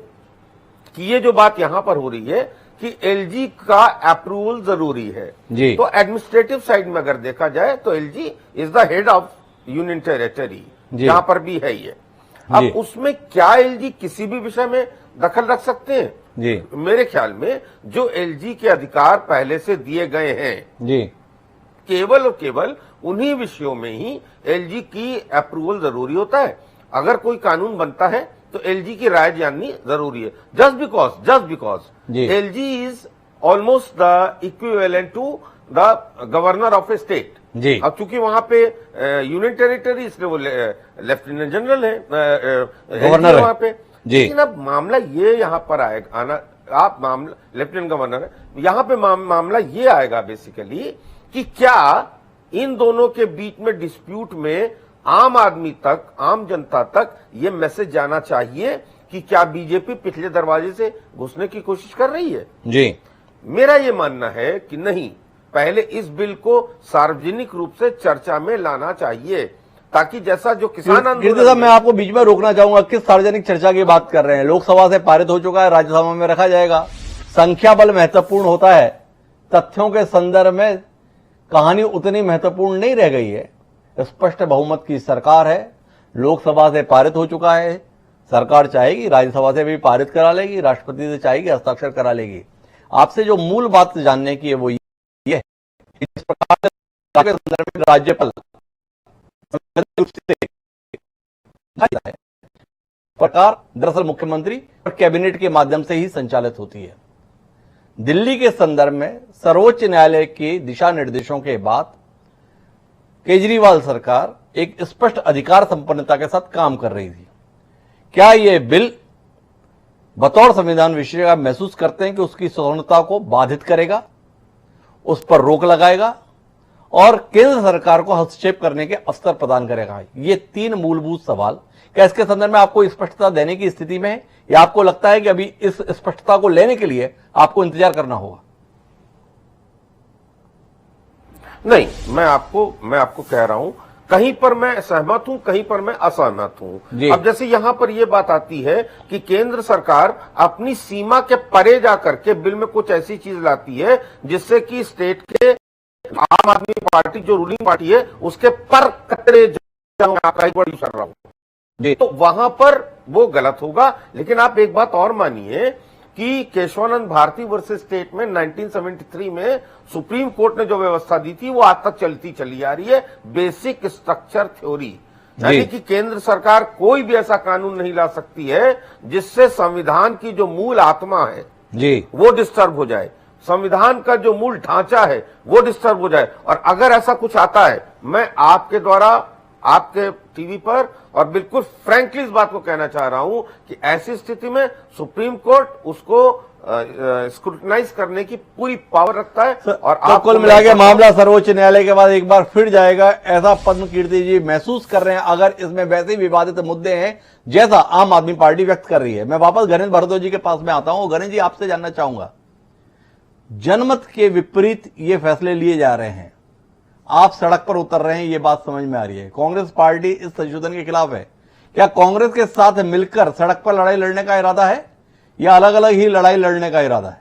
कि ये जो बात यहां पर हो रही है कि एलजी का अप्रूवल जरूरी है जी। तो एडमिनिस्ट्रेटिव साइड में अगर देखा जाए तो LG is the head of union territory, जहां पर भी है ये। अब उसमें क्या एलजी किसी भी विषय में दखल रख सकते हैं जी? मेरे ख्याल में जो एलजी के अधिकार पहले से दिए गए हैं जी, केवल और केवल उन्हीं विषयों में ही एलजी की अप्रूवल जरूरी होता है। अगर कोई कानून बनता है तो एलजी की राय जाननी जरूरी है, just because LG is almost the equivalent to the governor of a state जी। अब चूंकि वहां पे यूनियन टेरिटरी, इसलिए वो लेफ्टिनेंट जनरल है, गवर्नर वहां पे जी। लेकिन अब मामला ये यहाँ पर आएगा, आप मामला लेफ्टिनेंट गवर्नर है, यहाँ पे मामला ये आएगा बेसिकली कि क्या इन दोनों के बीच में डिस्प्यूट में आम आदमी तक, आम जनता तक ये मैसेज जाना चाहिए कि क्या बीजेपी पिछले दरवाजे से घुसने की कोशिश कर रही है जी। मेरा ये मानना है कि नहीं, पहले इस बिल को सार्वजनिक रूप से चर्चा में लाना चाहिए, ताकि जैसा जो किसान आंदोलन, मैं आपको बीच में रोकना चाहूंगा, किस सार्वजनिक चर्चा की बात कर रहे हैं? लोकसभा से पारित हो चुका है, राज्यसभा में रखा जाएगा। संख्या बल महत्वपूर्ण होता है, तथ्यों के संदर्भ में कहानी उतनी महत्वपूर्ण नहीं रह गई है। स्पष्ट बहुमत की सरकार है, लोकसभा से पारित हो चुका है, सरकार चाहेगी राज्यसभा से भी पारित करा लेगी, राष्ट्रपति से चाहेगी हस्ताक्षर करा लेगी। आपसे जो मूल बात जानने की है वो ये है कि इस प्रकार के संदर्भ में राज्यपाल प्रकार दरअसल मुख्यमंत्री और कैबिनेट के माध्यम से ही संचालित होती है। दिल्ली के संदर्भ में सर्वोच्च न्यायालय के दिशा निर्देशों के बाद केजरीवाल सरकार एक स्पष्ट अधिकार संपन्नता के साथ काम कर रही थी। क्या यह बिल बतौर संविधान विशेषज्ञ महसूस करते हैं कि उसकी स्वतंत्रता को बाधित करेगा, उस पर रोक लगाएगा और केंद्र सरकार को हस्तक्षेप करने के अवसर प्रदान करेगा? ये तीन मूलभूत सवाल क्या इसके संदर्भ में आपको स्पष्टता देने की स्थिति में है, या आपको लगता है कि अभी इस स्पष्टता को लेने के लिए आपको इंतजार करना होगा? नहीं, मैं आपको कह रहा हूं, कहीं पर मैं सहमत हूं, कहीं पर मैं असहमत हूं। अब जैसे यहां पर यह बात आती है कि केंद्र सरकार अपनी सीमा के परे जाकर के बिल में कुछ ऐसी चीज लाती है जिससे कि स्टेट के आम आदमी पार्टी जो रूलिंग पार्टी है उसके पर कतरे कर रहा हूं, तो वहां पर वो गलत होगा। लेकिन आप एक बात और मानिए कि केशवानंद भारती वर्सेस स्टेट में 1973 में सुप्रीम कोर्ट ने जो व्यवस्था दी थी वो आज तक चलती चली आ रही है, बेसिक स्ट्रक्चर थ्योरी। यानी कि केंद्र सरकार कोई भी ऐसा कानून नहीं ला सकती है जिससे संविधान की जो मूल आत्मा है वो डिस्टर्ब हो जाए, संविधान का जो मूल ढांचा है वो डिस्टर्ब हो जाए। और अगर ऐसा कुछ आता है, मैं आपके द्वारा आपके टीवी पर और बिल्कुल फ्रैंकली इस बात को कहना चाह रहा हूं कि ऐसी स्थिति में सुप्रीम कोर्ट उसको स्क्रूटनाइज करने की पूरी पावर रखता है। और तो कुल मिला के मामला सर्वोच्च न्यायालय के बाद एक बार फिर जाएगा, ऐसा पद्म कीर्ति जी महसूस कर रहे हैं अगर इसमें वैसे ही विवादित मुद्दे हैं जैसा आम आदमी पार्टी व्यक्त कर रही है? मैं वापस गणेश भारद्वाज जी के पास में आता हूं। गणेश जी, आपसे जानना चाहूंगा, जनमत के विपरीत ये फैसले लिए जा रहे हैं, आप सड़क पर उतर रहे हैं, ये बात समझ में आ रही है। कांग्रेस पार्टी इस संशोधन के खिलाफ है। क्या कांग्रेस के साथ मिलकर सड़क पर लड़ाई लड़ने का इरादा है या अलग अलग ही लड़ाई लड़ने का इरादा है?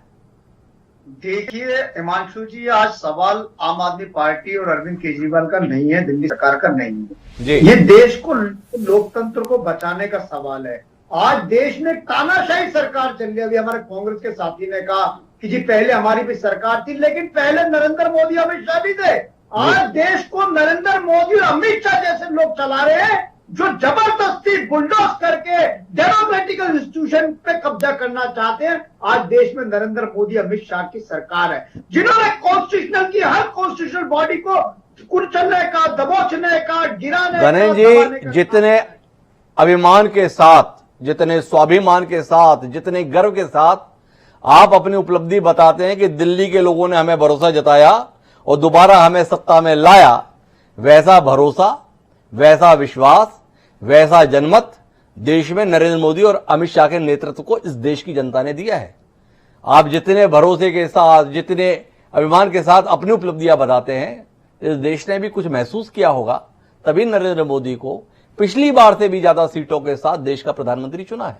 देखिए हिमांशु जी, आज सवाल आम आदमी पार्टी और अरविंद केजरीवाल का नहीं है, दिल्ली सरकार का नहीं है। ये देश को, लोकतंत्र को बचाने का सवाल है। आज देश में तानाशाही सरकार चल रही है। अभी हमारे कांग्रेस के साथी ने कहा कि जी पहले हमारी भी सरकार थी, लेकिन पहले नरेंद्र मोदी अमित शाह भी थे। आज देश को नरेंद्र मोदी और अमित शाह जैसे लोग चला रहे हैं जो जबरदस्ती बुलडोज करके डेमोक्रेटिकल इंस्टीट्यूशन पे कब्जा करना चाहते हैं। आज देश में नरेंद्र मोदी अमित शाह की सरकार है, जिन्होंने कॉन्स्टिट्यूशनल की हर कॉन्स्टिट्यूशनल बॉडी को कुचलने का, दबोचने का, गिराने का। गणेश जी, जितने अभिमान के साथ, जितने स्वाभिमान के साथ, जितने गर्व के साथ आप अपनी उपलब्धि बताते हैं कि दिल्ली के लोगों ने हमें भरोसा जताया और दोबारा हमें सत्ता में लाया, वैसा भरोसा, वैसा विश्वास, वैसा जनमत देश में नरेंद्र मोदी और अमित शाह के नेतृत्व को इस देश की जनता ने दिया है। आप जितने भरोसे के साथ, जितने अभिमान के साथ अपनी उपलब्धियां बताते हैं, इस देश ने भी कुछ महसूस किया होगा, तभी नरेंद्र मोदी को पिछली बार से भी ज्यादा सीटों के साथ देश का प्रधानमंत्री चुना है।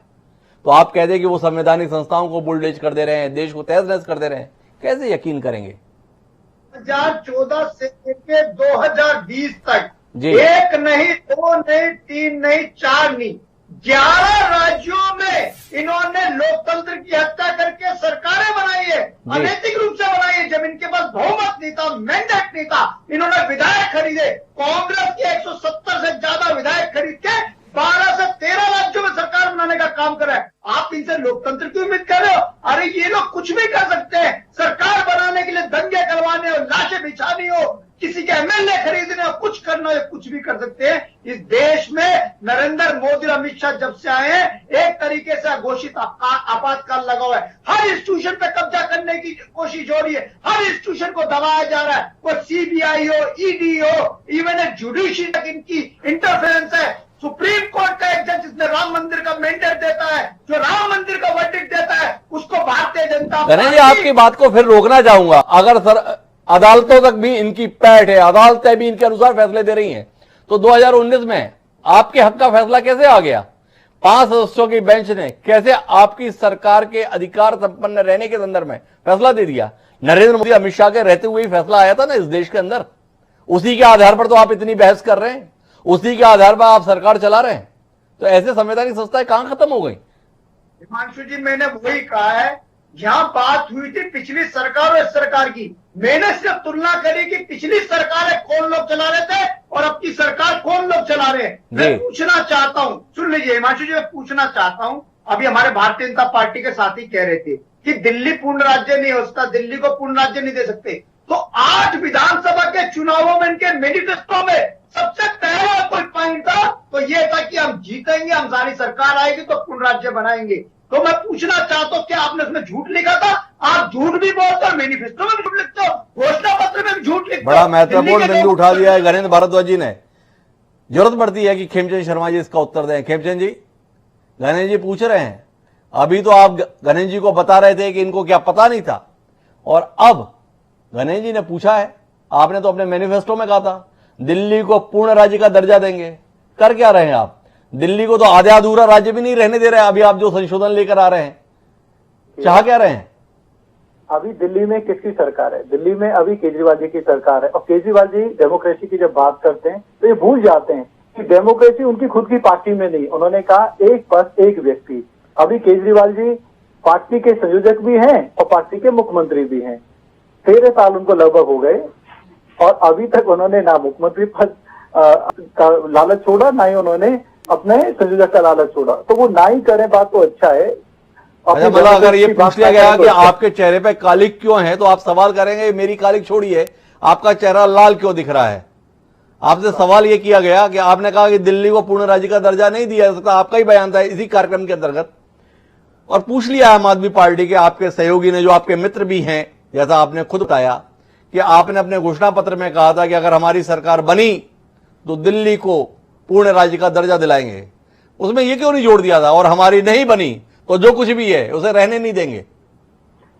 तो आप कह दें कि वो संवैधानिक संस्थाओं को बुलडोज कर दे रहे हैं, देश को तहस नहस कर दे रहे हैं, कैसे यकीन करेंगे? 2014 से लेके 2020 तक एक नहीं, दो नहीं, तीन नहीं, चार नहीं, 11 राज्यों में इन्होंने लोकतंत्र की हत्या करके सरकारें बनाई है, अनैतिक रूप से बनाई है। जब इनके पास बहुमत नहीं था, मैंडेट नहीं था, इन्होंने विधायक खरीदे। कांग्रेस के 170 से ज्यादा विधायक खरीद के 12 से 13 राज्यों में सरकार बनाने का काम कर रहा है। आप इनसे लोकतंत्र की उम्मीद कर रहे हो? अरे ये लोग कुछ भी कर सकते हैं। सरकार बनाने के लिए दंगे करवाने हो, लाशें बिछानी हो, किसी के एमएलए खरीदने हो, कुछ करना हो, कुछ भी कर सकते हैं। इस देश में नरेंद्र मोदी और अमित शाह जब से आए हैं, एक तरीके से घोषित आपातकाल लगा हुआ है। हर इंस्टीट्यूशन पे कब्जा करने की कोशिश हो रही है, हर इंस्टीट्यूशन को दबाया जा रहा है। वो सीबीआई हो, ईडी हो, इवन एक जुडिशरी तक इनकी इंटरफेरेंस है। सुप्रीम कोर्ट का एक जज जिसने राम मंदिर का मैंडेट देता है, जो राम मंदिर का वर्डिक्ट देता है, उसको भारतीय जनता पार्टी। आपकी बात को फिर रोकना चाहूंगा, अगर सर अदालतों तक भी इनकी पैठ है, अदालतें भी इनके अनुसार फैसले दे रही हैं, तो 2019 में आपके हक का फैसला कैसे आ गया? 5 सदस्यों की बेंच ने कैसे आपकी सरकार के अधिकार संपन्न रहने के संदर्भ में फैसला दे दिया? नरेंद्र मोदी अमित शाह के रहते हुए ही फैसला आया था ना इस देश के अंदर। उसी के आधार पर तो आप इतनी बहस कर रहे हैं, उसी के आधार पर आप सरकार चला रहे हैं। तो ऐसे संवैधानिक संस्थाएं कहां खत्म हो गई? हिमांशु जी, मैंने वही कहा है, यहाँ बात हुई थी पिछली सरकार और इस सरकार की। मैंने सिर्फ तुलना करी कि पिछली सरकारें कौन लोग चला रहे थे और अब की सरकार कौन लोग चला रहे हैं। मैं पूछना चाहता हूं, सुन लीजिए हिमांशु जी, मैं पूछना चाहता हूं, अभी हमारे भारतीय जनता पार्टी के साथी कह रहे थे कि दिल्ली पूर्ण राज्य नहीं हो सकता, दिल्ली को पूर्ण राज्य नहीं दे सकते। तो 8 विधानसभा के चुनावों में इनके मैनिफेस्टो में सबसे पहला कोई पॉइंट था तो ये था कि हम जीतेंगे, हम सारी सरकार आएगी तो पूर्ण राज्य बनाएंगे। तो मैं पूछना चाहता हूं, क्या आपने उसमें झूठ लिखा था? आप झूठ भी बोलते हो, मैनिफेस्टो में भी झूठ लिखते हो, घोषणा पत्र में भी झूठ लिखते हो। बड़ा महत्वपूर्ण बिंदु उठा दिया है गणेश भारद्वाज जी ने। जरूरत पड़ती है कि खेमचंद शर्मा जी इसका उत्तर दें। खेमचंद जी, गणेश जी पूछ रहे हैं, अभी तो आप गणेश जी को बता रहे थे कि इनको क्या पता नहीं था, और अब गणेश जी ने पूछा है, आपने तो अपने मैनिफेस्टो में कहा था दिल्ली को पूर्ण राज्य का दर्जा देंगे। कर क्या रहे हैं आप? दिल्ली को तो आधा अधूरा राज्य भी नहीं रहने दे रहे हैं। अभी आप जो संशोधन लेकर आ रहे हैं, चाह क्या रहे हैं? अभी दिल्ली में किसकी सरकार है? दिल्ली में अभी केजरीवाल जी की सरकार है, और केजरीवाल जी डेमोक्रेसी की जब बात करते हैं तो ये भूल जाते हैं कि डेमोक्रेसी उनकी खुद की पार्टी में नहीं। उन्होंने कहा एक पद एक व्यक्ति। अभी केजरीवाल जी पार्टी के संयोजक भी हैं और पार्टी के मुख्यमंत्री भी हैं। 13 साल उनको लगभग हो गए और अभी तक उन्होंने ना मुख्यमंत्री पद का लालच छोड़ा, ना ही उन्होंने अपने संयोजक का लालच छोड़ा। तो वो ना ही करें बात तो अच्छा है। अच्छा, मतलब अगर ये पूछ लिया गया कि आपके चेहरे पे कालिक क्यों है, तो आप सवाल करेंगे मेरी कालिक छोड़िए, आपका चेहरा लाल क्यों दिख रहा है? आपसे सवाल ये किया गया कि आपने कहा कि दिल्ली को पूर्ण राज्य का दर्जा नहीं दिया जा सकता, आपका ही बयान था इसी कार्यक्रम के अंतर्गत, और पूछ लिया आम आदमी पार्टी के आपके सहयोगी ने, जो आपके मित्र भी हैं, जैसा आपने खुद बताया कि आपने अपने घोषणा पत्र में कहा था कि अगर हमारी सरकार बनी तो दिल्ली को पूर्ण राज्य का दर्जा दिलाएंगे। उसमें यह क्यों नहीं जोड़ दिया था, और हमारी नहीं बनी तो जो कुछ भी है उसे रहने नहीं देंगे?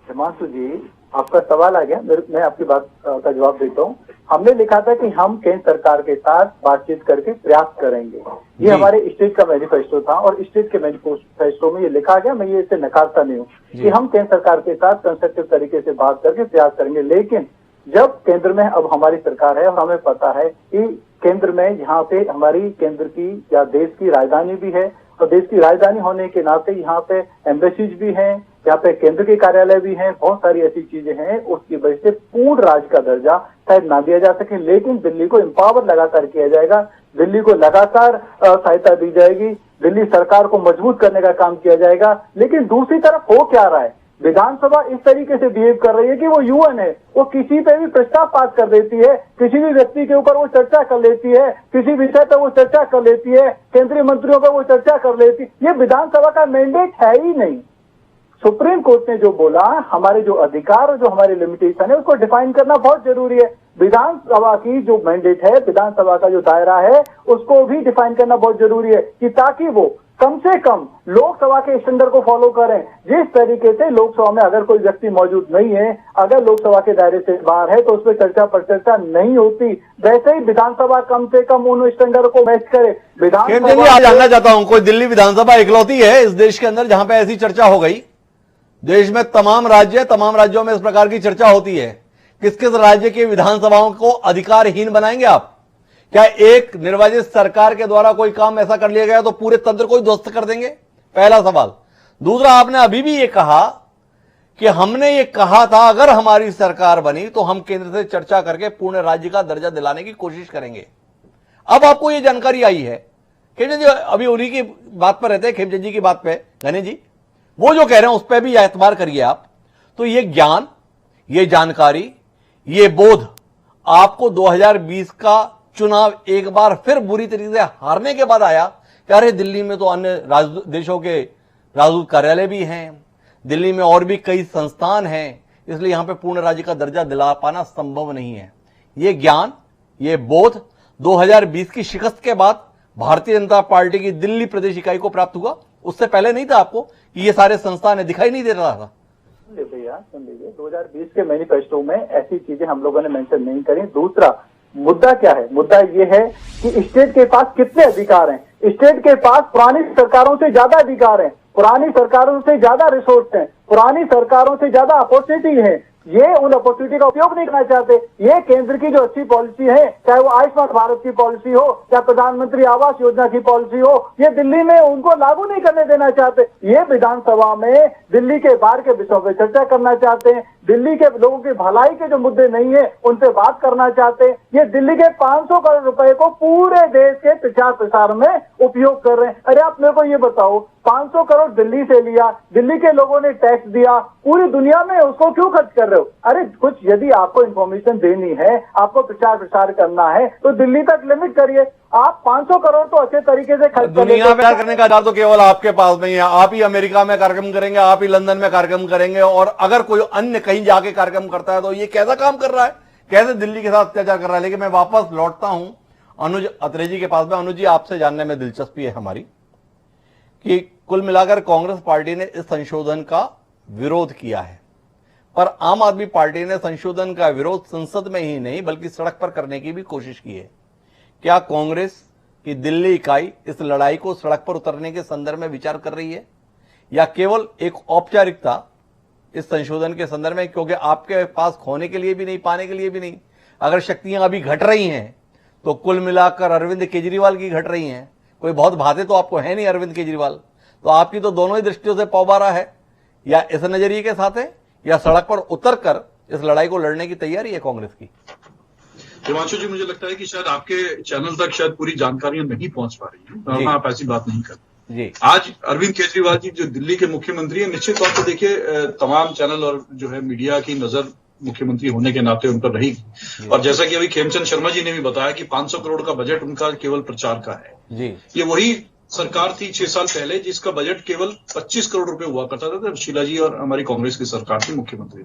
हिमांशु जी, आपका सवाल आ गया, मैं आपकी बात का जवाब देता हूँ। हमने लिखा था कि हम केंद्र सरकार के साथ बातचीत करके प्रयास करेंगे। ये हमारे स्टेट का मैनिफेस्टो था और स्टेट के मैनिफेस्टो में ये लिखा गया, मैं ये इसे नकारता नहीं हूँ कि हम केंद्र सरकार के साथ कंस्ट्रक्टिव तरीके से बात करके प्रयास करेंगे। लेकिन जब केंद्र में अब हमारी सरकार है और हमें पता है कि केंद्र में यहाँ पे हमारी केंद्र की या देश की राजधानी भी है, और देश की राजधानी होने के नाते यहाँ पे एम्बेसीज भी हैं, यहाँ पे केंद्र के कार्यालय भी हैं, बहुत सारी ऐसी चीजें हैं, उसकी वजह से पूर्ण राज्य का दर्जा शायद ना दिया जा सके, लेकिन दिल्ली को एम्पावर लगातार किया जाएगा, दिल्ली को लगातार सहायता दी जाएगी, दिल्ली सरकार को मजबूत करने का काम किया जाएगा। लेकिन दूसरी तरफ हो क्या रहा है, विधानसभा इस तरीके से बिहेव कर रही है कि वो यूएन है, वो किसी पे भी प्रस्ताव पास कर देती है, किसी भी व्यक्ति के ऊपर वो चर्चा कर लेती है, किसी विषय पर वो चर्चा कर लेती है, केंद्रीय मंत्रियों पर वो चर्चा कर लेती है। ये विधानसभा का मैंडेट है ही नहीं। सुप्रीम कोर्ट ने जो बोला, हमारे जो अधिकार और जो हमारी लिमिटेशन है उसको डिफाइन करना बहुत जरूरी है। विधानसभा की जो मैंडेट है, विधानसभा का जो दायरा है, उसको भी डिफाइन करना बहुत जरूरी है कि ताकि वो कम से कम लोकसभा के स्टैंडर्ड को फॉलो करें। जिस तरीके से लोकसभा में अगर कोई व्यक्ति मौजूद नहीं है, अगर लोकसभा के दायरे से बाहर है, तो उस पर चर्चा पर चर्चा नहीं होती। वैसे ही विधानसभा कम से कम उन स्टैंडर्ड को मैच करे। विधानसभा जानना चाहता हूं, कोई दिल्ली विधानसभा इकलौती है इस देश के अंदर जहां पे ऐसी चर्चा हो गई? देश में तमाम राज्यों में इस प्रकार की चर्चा होती है। किस किस राज्य की विधानसभाओं को अधिकारहीन बनाएंगे आप? क्या एक निर्वाचित सरकार के द्वारा कोई काम ऐसा कर लिया गया तो पूरे तंत्र को ही ध्वस्त कर देंगे? पहला सवाल। दूसरा, आपने अभी भी ये कहा कि हमने ये कहा था अगर हमारी सरकार बनी तो हम केंद्र से चर्चा करके पूर्ण राज्य का दर्जा दिलाने की कोशिश करेंगे। अब आपको ये जानकारी आई है, खेमचंद जी अभी उन्हीं की बात पर रहते हैं, खेमचंद जी की बात पे गणेश जी, वो जो कह रहे हैं उस पर भी एतबार करिए आप। तो ये ज्ञान, ये जानकारी, ये बोध आपको 2020 का चुनाव एक बार फिर बुरी तरीके से हारने के बाद आया कि अरे दिल्ली में तो अन्य देशों के राजदूत कार्यालय भी हैं, दिल्ली में और भी कई संस्थान हैं, इसलिए यहां पे पूर्ण राज्य का दर्जा दिला पाना संभव नहीं है। ये ज्ञान, ये बोध 2020 की शिकस्त के बाद भारतीय जनता पार्टी की दिल्ली प्रदेश इकाई को प्राप्त हुआ। उससे पहले नहीं था आपको कि ये सारे संस्थान दिखाई नहीं दे रहा था? भैया सुन लीजिए, 2020 के मैनिफेस्टो में ऐसी चीजें हम लोगों ने मेंशन नहीं करी। दूसरा मुद्दा क्या है? मुद्दा ये है कि स्टेट के पास कितने अधिकार हैं। स्टेट के पास पुरानी सरकारों से ज्यादा अधिकार हैं, पुरानी सरकारों से ज्यादा रिसोर्स हैं, पुरानी सरकारों से ज्यादा अपॉर्चुनिटी है। ये उन अपॉर्चुनिटी का उपयोग नहीं करना चाहते। ये केंद्र की जो अच्छी पॉलिसी है, चाहे वो आयुष्मान भारत की पॉलिसी हो, चाहे प्रधानमंत्री आवास योजना की पॉलिसी हो, ये दिल्ली में उनको लागू नहीं करने देना चाहते। ये विधानसभा में दिल्ली के बाहर के विषयों पर चर्चा करना चाहते हैं, दिल्ली के लोगों की भलाई के जो मुद्दे नहीं है उन पे बात करना चाहते हैं। ये दिल्ली के 500 करोड़ रुपए को पूरे देश के प्रचार प्रसार में उपयोग कर रहे हैं। अरे आप मेरे को ये बताओ, 500 करोड़ दिल्ली से लिया, दिल्ली के लोगों ने टैक्स दिया, पूरी दुनिया में उसको क्यों खर्च कर रहे हो? अरे कुछ यदि आपको इंफॉर्मेशन देनी है, आपको प्रचार प्रसार करना है तो दिल्ली तक लिमिट करिए। आप 500 करोड़ तो अच्छे तरीके से खर्च दुनिया में करने का अधिकार तो केवल आपके पास नहीं है। आप ही अमेरिका में कार्यक्रम करेंगे, आप ही लंदन में कार्यक्रम करेंगे, और अगर कोई अन्य कहीं जाके कार्यक्रम करता है तो ये कैसा काम कर रहा है, कैसे दिल्ली के साथ अत्याचार कर रहा है। लेकिन मैं वापस लौटता हूं अनुज अत्रे जी के पास में। अनुज जी, आपसे जानने में दिलचस्पी है हमारी कि कुल मिलाकर कांग्रेस पार्टी ने इस संशोधन का विरोध किया है, पर आम आदमी पार्टी ने संशोधन का विरोध संसद में ही नहीं बल्कि सड़क पर करने की भी कोशिश की है। क्या कांग्रेस की दिल्ली इकाई इस लड़ाई को सड़क पर उतरने के संदर्भ में विचार कर रही है, या केवल एक औपचारिकता इस संशोधन के संदर्भ में, क्योंकि आपके पास खोने के लिए भी नहीं, पाने के लिए भी नहीं। अगर शक्तियां अभी घट रही हैं तो कुल मिलाकर अरविंद केजरीवाल की घट रही हैं। कोई बहुत भाते तो आपको है नहीं अरविंद केजरीवाल, तो आपकी तो दोनों ही दृष्टियों से पौबारा है, या इस नजरिए के साथ है, या सड़क पर उतरकर इस लड़ाई को लड़ने की तैयारी है कांग्रेस की। हिमांशु जी, मुझे लगता है कि शायद आपके चैनल तक शायद पूरी जानकारियां नहीं पहुंच पा रही है, आप ऐसी बात नहीं करते जी। आज अरविंद केजरीवाल जी जो दिल्ली के मुख्यमंत्री हैं, निश्चित तौर पर देखिए तमाम चैनल और जो है मीडिया की नजर मुख्यमंत्री होने के नाते उन पर रहेगी। और जैसा कि अभी खेमचंद शर्मा जी ने भी बताया कि 500 करोड़ का बजट उनका केवल प्रचार का है जी। ये वही सरकार थी 6 साल पहले जिसका बजट केवल 25 करोड़ रुपए हुआ करता था, जब शीला जी और हमारी कांग्रेस की सरकार थी मुख्यमंत्री।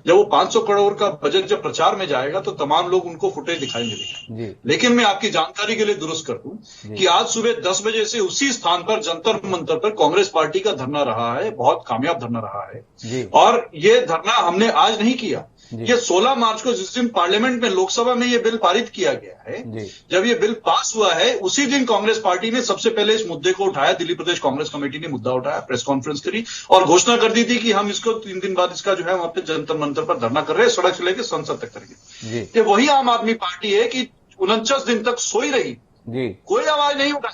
जब वो 500 करोड़ का बजट जब प्रचार में जाएगा तो तमाम लोग उनको फुटेज दिखाई मिलेगा। लेकिन मैं आपकी जानकारी के लिए दुरुस्त कर दूं कि आज सुबह 10 बजे से उसी स्थान पर जंतर मंतर पर कांग्रेस पार्टी का धरना रहा है, बहुत कामयाब धरना रहा है। और ये धरना हमने आज नहीं किया, ये 16 मार्च को जिस दिन पार्लियामेंट में लोकसभा में ये बिल पारित किया गया है, जब ये बिल पास हुआ है उसी दिन कांग्रेस पार्टी ने सबसे पहले इस मुद्दे को उठाया। दिल्ली प्रदेश कांग्रेस कमेटी ने मुद्दा उठाया, प्रेस कॉन्फ्रेंस करी और घोषणा कर दी थी कि हम इसको 3 दिन बाद इसका जो है वहां पे जंतर मंतर पर धरना कर रहे हैं, सड़क से लेकर संसद तक करेंगे। ये वही आम आदमी पार्टी है कि 49 दिन तक सोई रही, कोई आवाज नहीं उठा,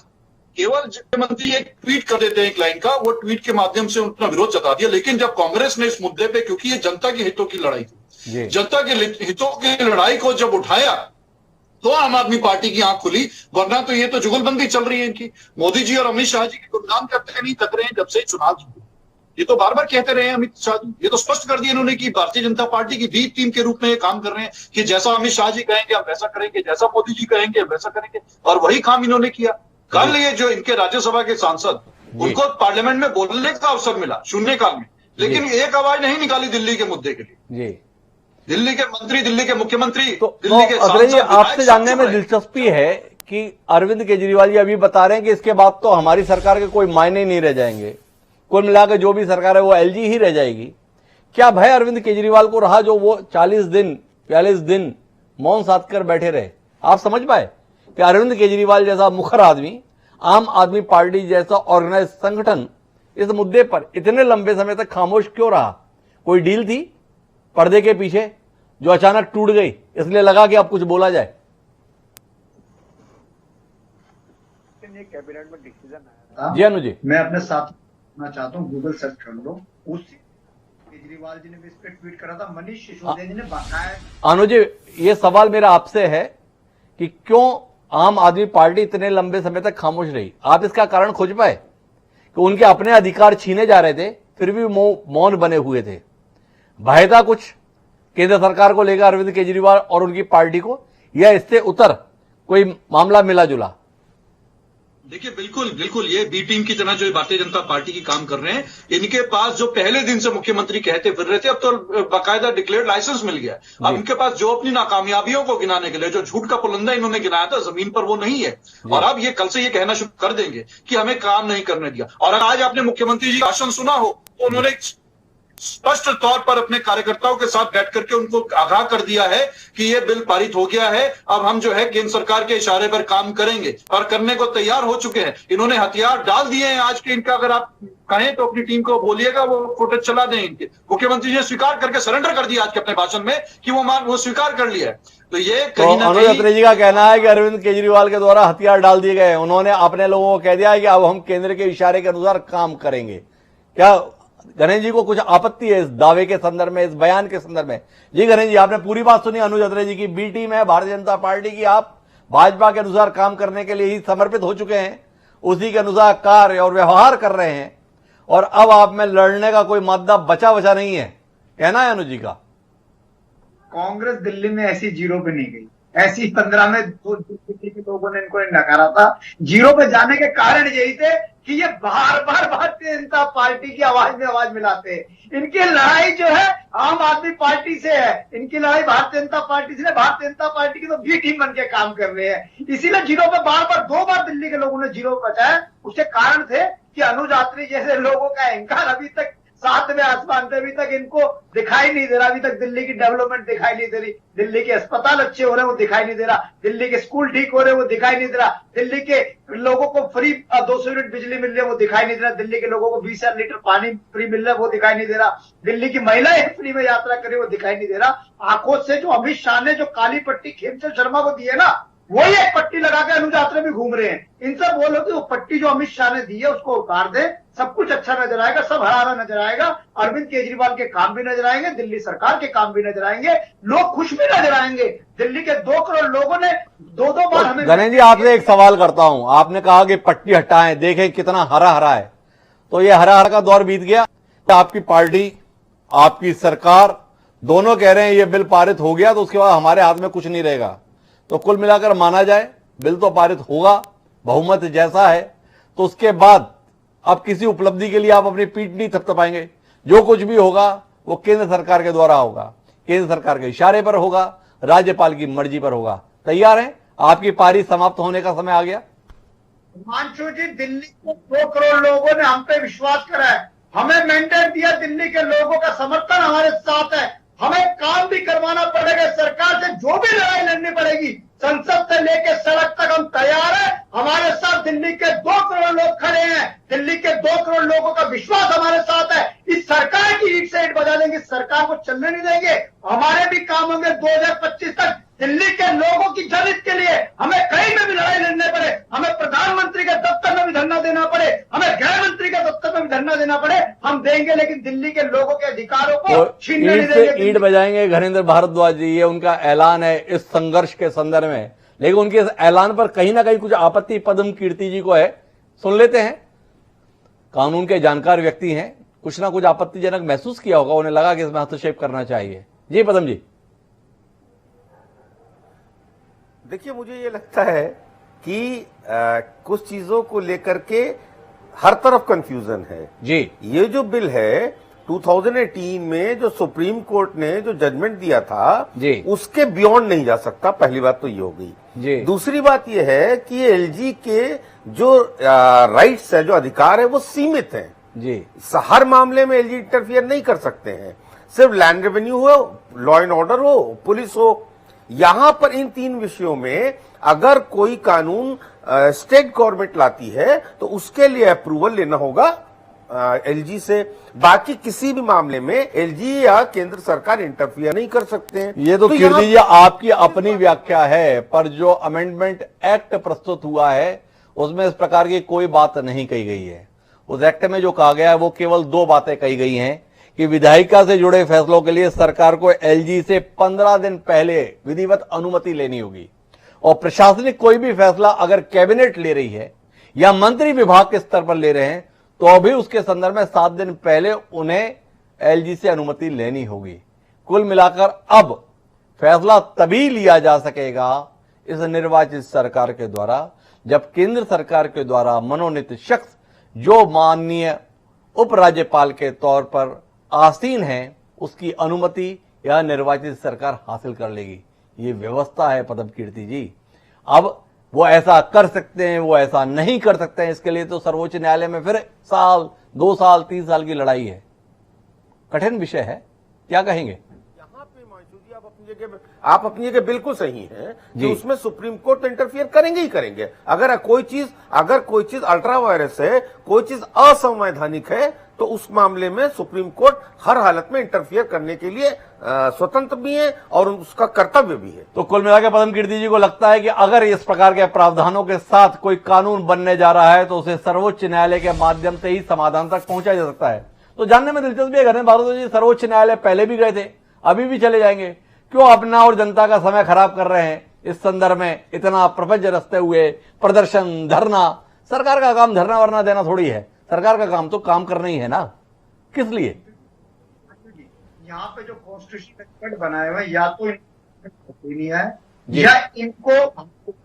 केवल मुख्यमंत्री एक ट्वीट कर देते हैं एक लाइन का, वो ट्वीट के माध्यम से उनका विरोध जता दिया। लेकिन जब कांग्रेस ने इस मुद्दे पे, क्योंकि ये जनता के हितों की लड़ाई थी, जनता के हितों की लड़ाई को जब उठाया तो आम आदमी पार्टी की आंख खुली, वरना तो ये तो जुगलबंदी चल रही है इनकी। मोदी जी और अमित शाह जी की गुणगान करते नहीं थक रहे हैं जब से चुनाव जीते, ये तो बार बार कहते रहे हैं अमित शाह जी, ये तो स्पष्ट कर दिया इन्होंने कि भारतीय जनता पार्टी की बी टीम के रूप में ये काम कर रहे हैं कि जैसा अमित शाह जी कहेंगे हम वैसा करेंगे, जैसा मोदी जी कहेंगे वैसा करेंगे, और वही काम इन्होंने किया। कल ये जो इनके राज्यसभा के सांसद, उनको पार्लियामेंट में बोलने का अवसर मिला शून्यकाल में, लेकिन एक आवाज नहीं निकाली दिल्ली के मुद्दे के लिए। दिल्ली के मंत्री, दिल्ली के मुख्यमंत्री, दिल्ली के सांसद, आपसे जानने में दिलचस्पी है कि अरविंद केजरीवाल जी अभी बता रहे हैं कि इसके बाद तो हमारी सरकार के कोई मायने नहीं रह जाएंगे, कुल मिलाकर जो भी सरकार है वो एलजी ही रह जाएगी। क्या भय अरविंद केजरीवाल को रहा जो वो 40 दिन मौन साध कर बैठे रहे? आप समझ पाए कि अरविंद केजरीवाल जैसा मुखर आदमी, आम आदमी पार्टी जैसा ऑर्गेनाइज संगठन इस मुद्दे पर इतने लंबे समय तक खामोश क्यों रहा? कोई डील थी पर्दे के पीछे जो अचानक टूट गई, इसलिए लगा कि अब कुछ बोला जाए? कैबिनेट में डिसीजन आया था जी अनुज जी, मैं अपने साथ चाहता हूँ, गूगल सर्च कर लो, उसी केजरीवाल जी ने भी इस पे ट्वीट करा था, मनीष सिसोदिया जी ने बताया। अनुज जी, ये सवाल मेरा आपसे है कि क्यों आम आदमी पार्टी इतने लंबे समय तक खामोश रही? आप इसका कारण खोज पाए कि उनके अपने अधिकार छीने जा रहे थे, फिर भी मौन बने हुए थे? भय था कुछ केंद्र सरकार को लेकर अरविंद केजरीवाल और उनकी पार्टी को, या इससे उतर कोई मामला मिला जुला? देखिए बिल्कुल ये बी टीम की तरह जो भारतीय जनता पार्टी की काम कर रहे हैं, इनके पास जो पहले दिन से मुख्यमंत्री कहते फिर रहे थे, अब तो बाकायदा डिक्लेयर्ड लाइसेंस मिल गया। अब इनके पास जो अपनी नाकामयाबियों को गिनाने के लिए जो झूठ का पुलंदा इन्होंने गिनाया था, जमीन पर वो नहीं है। और अब ये कल से ये कहना शुरू कर देंगे कि हमें काम नहीं करने दिया। और आज आपने मुख्यमंत्री जी का भाषण सुना हो तो उन्होंने स्पष्ट तौर पर अपने कार्यकर्ताओं के साथ बैठ करके उनको आगाह कर दिया है कि ये बिल पारित हो गया है, अब हम जो है केंद्र सरकार के इशारे पर काम करेंगे और करने को तैयार हो चुके हैं। इन्होंने हथियार डाल दिए हैं आज के। इनका अगर आप कहें तो अपनी टीम को बोलिएगा वो फुटेज चला दें इनके। मुख्यमंत्री जी ने स्वीकार करके सरेंडर कर दिया आज के अपने भाषण में कि वो स्वीकार कर लिया है। तो ये कहीं ना अनुज अत्रे जी का कहना है कि अरविंद केजरीवाल के द्वारा हथियार डाल दिए गए। उन्होंने अपने लोगों को कह दिया है कि अब हम केंद्र के इशारे के अनुसार काम करेंगे। क्या गणेश जी को कुछ आपत्ति है इस दावे के संदर्भ में, इस बयान के संदर्भ में? जी गणेश जी, आपने पूरी बात सुनी अनुज अत्रे जी की। बी टीम है भारतीय जनता पार्टी की, आप भाजपा के अनुसार काम करने के लिए ही समर्पित हो चुके हैं, उसी के अनुसार कार्य और व्यवहार कर रहे हैं, और अब आप में लड़ने का कोई मादा बचा नहीं है, कहना है अनुज जी का। कांग्रेस दिल्ली में ऐसी जीरो पे नहीं गई, ऐसी 15 में दिल्ली के लोगों ने इनको नकारा था। जीरो पे जाने के कारण यही थे कि ये बार बार भारतीय जनता पार्टी की आवाज में आवाज मिलाते हैं। इनकी लड़ाई जो है आम आदमी पार्टी से है, इनकी लड़ाई भारतीय जनता पार्टी से। भारतीय जनता पार्टी की तो बी टीम बन के काम कर रहे हैं, इसीलिए जीरो पे बार बार 2 बार दिल्ली के लोगों ने जीरो बचाया। उसके कारण थे कि अनुज अत्रे जैसे लोगों का अहंकार अभी तक 7वें आसमान पे, अभी तक इनको दिखाई नहीं दे रहा। अभी तक दिल्ली की डेवलपमेंट दिखाई नहीं दे रही, दिल्ली के अस्पताल अच्छे हो रहे हैं वो दिखाई नहीं दे रहा, दिल्ली के स्कूल ठीक हो रहे हैं वो दिखाई नहीं दे रहा, दिल्ली के लोगों को फ्री 200 यूनिट बिजली मिल रही है वो दिखाई नहीं दे रहा, दिल्ली के लोगों को 20,000 लीटर पानी फ्री मिल रहा है वो दिखाई नहीं दे रहा, दिल्ली की महिलाएं फ्री में यात्रा कर रही है वो दिखाई नहीं दे रहा। आंखों से जो अमित शाह ने जो काली पट्टी खेमचंद शर्मा को दी है ना, वही एक पट्टी लगा के अनुज अत्रे भी घूम रहे हैं। इनसे बोलो कि वो पट्टी जो अमित शाह ने दी है उसको उतार दे, सब कुछ अच्छा नजर आएगा, सब हरा हरा नजर आएगा। अरविंद केजरीवाल के काम भी नजर आएंगे, दिल्ली सरकार के काम भी नजर आएंगे, लोग खुश भी नजर आएंगे। दिल्ली के 2 करोड़ लोगों ने 2-2 बार हमें। गणेश जी, आपसे एक सवाल करता हूं। आपने कहा कि पट्टी हटाएं, देखें कितना हरा हरा है, तो ये हरा हरा का दौर बीत गया? आपकी पार्टी, आपकी सरकार दोनों कह रहे हैं ये बिल पारित हो गया तो उसके बाद हमारे हाथ में कुछ नहीं रहेगा। तो कुल मिलाकर माना जाए बिल तो पारित होगा, बहुमत जैसा है, तो उसके बाद अब किसी उपलब्धि के लिए आप अपनी पीठ नहीं थपथपाएंगे। जो कुछ भी होगा वो केंद्र सरकार के द्वारा होगा, केंद्र सरकार के इशारे पर होगा, राज्यपाल की मर्जी पर होगा। तैयार हैं? आपकी पारी समाप्त होने का समय आ गया। हिमांशु जी, दिल्ली के 2 करोड़ लोगों ने हम पे विश्वास करा है, हमें मैंडेट दिया, दिल्ली के लोगों का समर्थन हमारे साथ है। हमें काम भी करवाना पड़ेगा, सरकार से जो भी लड़ाई लड़नी पड़ेगी, संसद से लेकर सड़क तक हम तैयार हैं। हमारे साथ दिल्ली के 2 करोड़ लोग खड़े हैं, दिल्ली के 2 करोड़ लोगों का विश्वास हमारे साथ है। इस सरकार की ईट से ईट बजा देंगे, सरकार को चलने नहीं देंगे। हमारे भी काम होंगे 2025 तक दिल्ली के लोगों की जनहित के लिए। हमें कहीं में भी लड़ाई लड़ने पड़े, हमें प्रधानमंत्री के दफ्तर में भी धरना देना पड़े, हमें गृह मंत्री के दफ्तर में भी धरना देना पड़े, हम देंगे, लेकिन दिल्ली के लोगों के अधिकारों को छीनने नहीं देंगे। ईंट बजाएंगे घरेंद्र भारद्वाज जी, ये उनका ऐलान है इस संघर्ष के संदर्भ में। लेकिन उनके इस ऐलान पर कहीं ना कहीं कुछ आपत्ति पद्म कीर्ति जी को है, सुन लेते हैं। कानून के जानकार व्यक्ति हैं, कुछ ना कुछ आपत्तिजनक महसूस किया होगा, उन्हें लगा कि इसमें हस्तक्षेप करना चाहिए। जी पद्म जी। देखिए, मुझे ये लगता है कि कुछ चीजों को लेकर के हर तरफ कंफ्यूजन है जी। ये जो बिल है 2018 में जो सुप्रीम कोर्ट ने जो जजमेंट दिया था जी, उसके बियॉन्ड नहीं जा सकता। पहली बात तो ये हो गई जी। दूसरी बात ये है कि एलजी के जो राइट्स है, जो अधिकार है, वो सीमित हैं जी। हर मामले में एलजी इंटरफियर नहीं कर सकते हैं। सिर्फ लैंड रेवेन्यू हो, लॉ एंड ऑर्डर हो, पुलिस हो, यहां पर इन 3 विषयों में अगर कोई कानून स्टेट गवर्नमेंट लाती है तो उसके लिए अप्रूवल लेना होगा एलजी से। बाकी किसी भी मामले में एलजी या केंद्र सरकार इंटरफियर नहीं कर सकते हैं। ये तो कीर्ति जी आपकी अपनी व्याख्या है, पर जो अमेंडमेंट एक्ट प्रस्तुत हुआ है उसमें इस प्रकार की कोई बात नहीं कही गई है। उस एक्ट में जो कहा गया है वो केवल 2 बातें कही गई हैं कि विधायिका से जुड़े फैसलों के लिए सरकार को एलजी से 15 दिन पहले विधिवत अनुमति लेनी होगी, और प्रशासनिक कोई भी फैसला अगर कैबिनेट ले रही है या मंत्री विभाग के स्तर पर ले रहे हैं तो भी उसके संदर्भ में 7 दिन पहले उन्हें एलजी से अनुमति लेनी होगी। कुल मिलाकर अब फैसला तभी लिया जा सकेगा इस निर्वाचित सरकार के द्वारा जब केंद्र सरकार के द्वारा मनोनीत शख्स जो माननीय उपराज्यपाल के तौर पर आसीन है उसकी अनुमति यह निर्वाचित सरकार हासिल कर लेगी। ये व्यवस्था है पद्म कीर्ति जी। अब वो ऐसा कर सकते हैं, वो ऐसा नहीं कर सकते हैं, इसके लिए तो सर्वोच्च न्यायालय में फिर साल, 2 साल, 3 साल की लड़ाई है। कठिन विषय है, क्या कहेंगे? यहाँ पे मांशू जी आप अपनी जगह बिल्कुल सही हैं कि उसमें सुप्रीम कोर्ट तो इंटरफियर करेंगे ही करेंगे। अगर कोई चीज अल्ट्रा वायरस है, कोई चीज असंवैधानिक है, तो उस मामले में सुप्रीम कोर्ट हर हालत में इंटरफियर करने के लिए स्वतंत्र भी है और उसका कर्तव्य भी है। तो कुल मिलाकर पदम कीर्ति जी को लगता है कि अगर इस प्रकार के प्रावधानों के साथ कोई कानून बनने जा रहा है तो उसे सर्वोच्च न्यायालय के माध्यम से ही समाधान तक पहुंचा जा सकता है। तो जानने में दिलचस्पी है, गणेश भारद्वाज जी सर्वोच्च न्यायालय पहले भी गए थे, अभी भी चले जाएंगे, क्यों अपना और जनता का समय खराब कर रहे हैं? इस संदर्भ में इतना प्रपंच रचते हुए प्रदर्शन, धरना, सरकार का काम धरना वरना देना थोड़ी है, सरकार का काम तो काम करना ही है ना, किस लिए? यहाँ पे जो कॉन्स्टिट्यूशन एक्सपर्ट बनाए हुए या तो नहीं है या इनको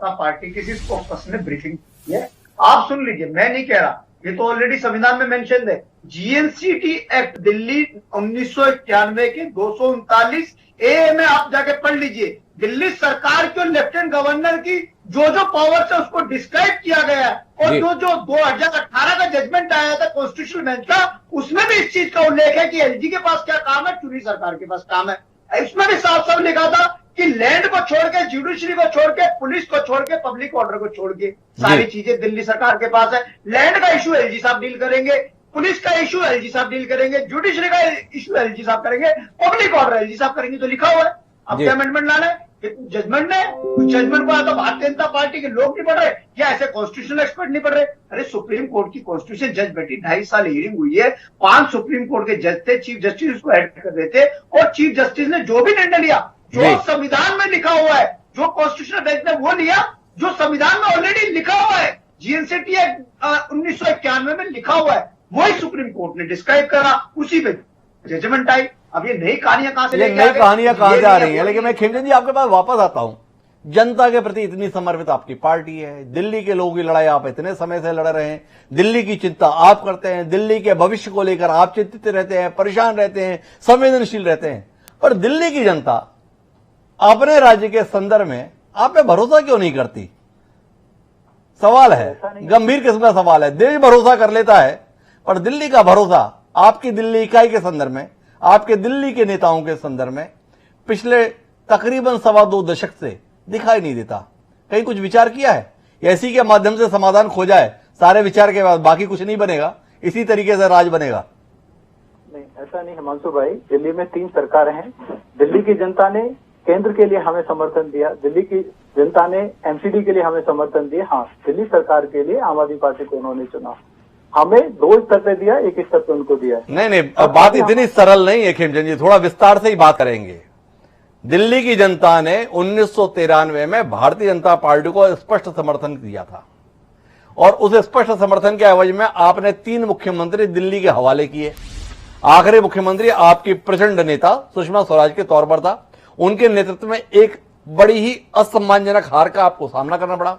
पार्टी किसी फोकस ने ब्रीफिंग की है। आप सुन लीजिए, मैं नहीं कह रहा, ये तो ऑलरेडी संविधान में मेंशन है। जीएनसीटी एक्ट दिल्ली 1991 के 239 ए में आप जाके पढ़ लीजिए। दिल्ली सरकार के लेफ्टिनेंट गवर्नर की जो पावर है उसको डिस्क्राइब किया गया है, और जो 2018 का जजमेंट आया था कॉन्स्टिट्यूशनल बेंच का, उसमें भी इस चीज का उल्लेख है कि एलजी के पास क्या काम है, चुनी सरकार के पास काम है। इसमें भी साफ साफ लिखा था कि लैंड को छोड़ के, जुडिशरी को छोड़ के, पुलिस को छोड़ के, पब्लिक ऑर्डर को छोड़ के सारी चीजें दिल्ली सरकार के पास है। लैंड का इश्यू एलजी साहब डील करेंगे, पुलिस का इश्यू एलजी साहब डील करेंगे, जुडिशरी का इश्यू एलजी साहब करेंगे, पब्लिक ऑर्डर एलजी साहब करेंगे। तो लिखा हुआ है। अब क्या अमेंडमेंट लाना है? जजमेंट ने जजमेंट को तो भारतीय जनता पार्टी के लोग नहीं पढ़ रहे या ऐसे कॉन्स्टिट्यूशनल एक्सपर्ट नहीं पढ़ रहे? अरे सुप्रीम कोर्ट की कॉन्स्टिट्यूशन जज बैठी, 2.5 साल हियरिंग हुई है, 5 सुप्रीम कोर्ट के जज थे, चीफ जस्टिस उसको हेड कर रहे थे, और चीफ जस्टिस ने जो भी निर्णय लिया, जो संविधान में लिखा हुआ है, जो कॉन्स्टिट्यूशनल बेंच ने वो लिया जो संविधान में ऑलरेडी लिखा हुआ है, जीएनसीटी एक्ट 1991 में लिखा हुआ है, वही सुप्रीम कोर्ट ने डिस्क्राइब करा, उसी पे जजमेंट आई। अब ये नई कहानियां कहां से ये नई कहानियां कहां से आ रही हैं? लेकिन मैं खिमचंद जी आपके पास वापस आता हूं। जनता के प्रति इतनी समर्पित आपकी पार्टी है, दिल्ली के लोगों की लड़ाई आप इतने समय से लड़ रहे हैं, दिल्ली की चिंता आप करते हैं, दिल्ली के भविष्य को लेकर आप चिंतित रहते हैं, परेशान रहते हैं, संवेदनशील रहते हैं, पर दिल्ली की जनता अपने राज्य के संदर्भ में आप पे भरोसा क्यों नहीं करती? सवाल है, गंभीर किस्म का सवाल है। देश भरोसा कर लेता है, पर दिल्ली का भरोसा आपकी दिल्ली इकाई के संदर्भ में, आपके दिल्ली के नेताओं के संदर्भ में पिछले तकरीबन 2.25 दशक से दिखाई नहीं देता। कहीं कुछ विचार किया है? ऐसी के माध्यम से समाधान खो जाए, सारे विचार के बाद बाकी कुछ नहीं बनेगा, इसी तरीके से राज बनेगा? नहीं, ऐसा नहीं हिमांशु भाई। दिल्ली में 3 सरकारें हैं। दिल्ली की जनता ने केंद्र के लिए हमें समर्थन दिया, दिल्ली की जनता ने एमसीडी के लिए हमें समर्थन दिया। हाँ, दिल्ली सरकार के लिए आम आदमी पार्टी को उन्होंने चुना, हमें 2 स्तर पे दिया, 1 स्तर पे उनको दिया। नहीं, बात इतनी सरल नहीं है खिमचंद जी, थोड़ा विस्तार से ही बात करेंगे। दिल्ली की जनता ने 1993 में भारतीय जनता पार्टी को स्पष्ट समर्थन दिया था, और उस स्पष्ट समर्थन के एवज में आपने 3 मुख्यमंत्री दिल्ली के हवाले किए। आखिरी मुख्यमंत्री आपकी प्रचंड नेता सुषमा स्वराज के तौर पर था। उनके नेतृत्व में एक बड़ी ही असम्मानजनक हार का आपको सामना करना पड़ा।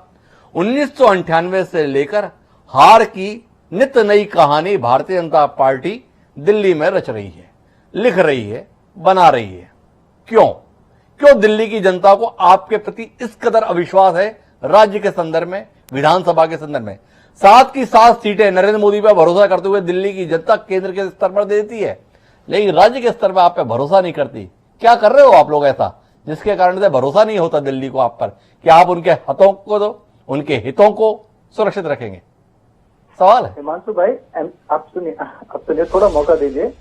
1998 से लेकर हार की नित्य नई कहानी भारतीय जनता पार्टी दिल्ली में रच रही है, लिख रही है, बना रही है। क्यों दिल्ली की जनता को आपके प्रति इस कदर अविश्वास है? राज्य के संदर्भ में, विधानसभा के संदर्भ में 7 की 7 सीटें नरेंद्र मोदी पर भरोसा करते हुए दिल्ली की जनता केंद्र के स्तर पर देती है, लेकिन राज्य के स्तर पर आप पे भरोसा नहीं करती। क्या कर रहे हो आप लोग ऐसा जिसके कारण से भरोसा नहीं होता दिल्ली को आप पर कि आप उनके उनके हितों को सुरक्षित रखेंगे? सवाल है। हिमांशु भाई, आप सुनिए, थोड़ा मौका दीजिए।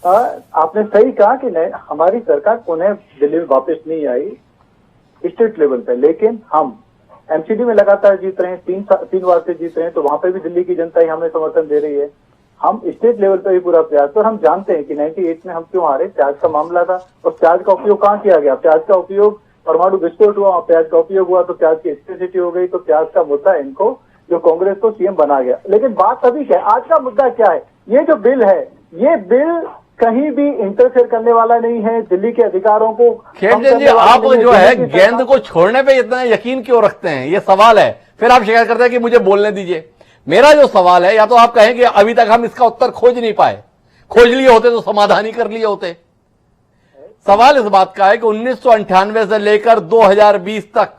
आपने सही कहा कि हमारी सरकार पुनः दिल्ली में वापस नहीं आई स्टेट लेवल पे, लेकिन हम एमसीडी में लगातार जीत रहे हैं, 3 बार से जीत रहे हैं, तो वहां पे भी दिल्ली की जनता ही हमें समर्थन दे रही है। हम स्टेट लेवल पे भी पूरा प्रयास, और हम जानते हैं कि 98 में हम क्यों हारे। प्याज का मामला था, और प्याज का उपयोग कहाँ किया गया? प्याज का उपयोग परमाणु विस्फोट हुआ, प्याज का उपयोग हुआ तो प्याज की स्कैर्सिटी हो गई, तो प्याज का मुद्दा इनको, जो कांग्रेस को सीएम बना गया। लेकिन बात अभी क्या है, आज का मुद्दा क्या है? ये जो बिल है, ये बिल कहीं भी इंटरफेयर करने वाला नहीं है दिल्ली के अधिकारों को। खिमचंद जी, आप जो है गेंद को छोड़ने पे इतना यकीन क्यों रखते हैं? ये सवाल है। फिर आप शिकायत करते हैं कि मुझे बोलने दीजिए। मेरा जो सवाल है, या तो आप कहें कि अभी तक हम इसका उत्तर खोज नहीं पाए, खोज लिए होते तो समाधान ही कर लिए होते। सवाल इस बात का है कि 1998 से लेकर 2020 तक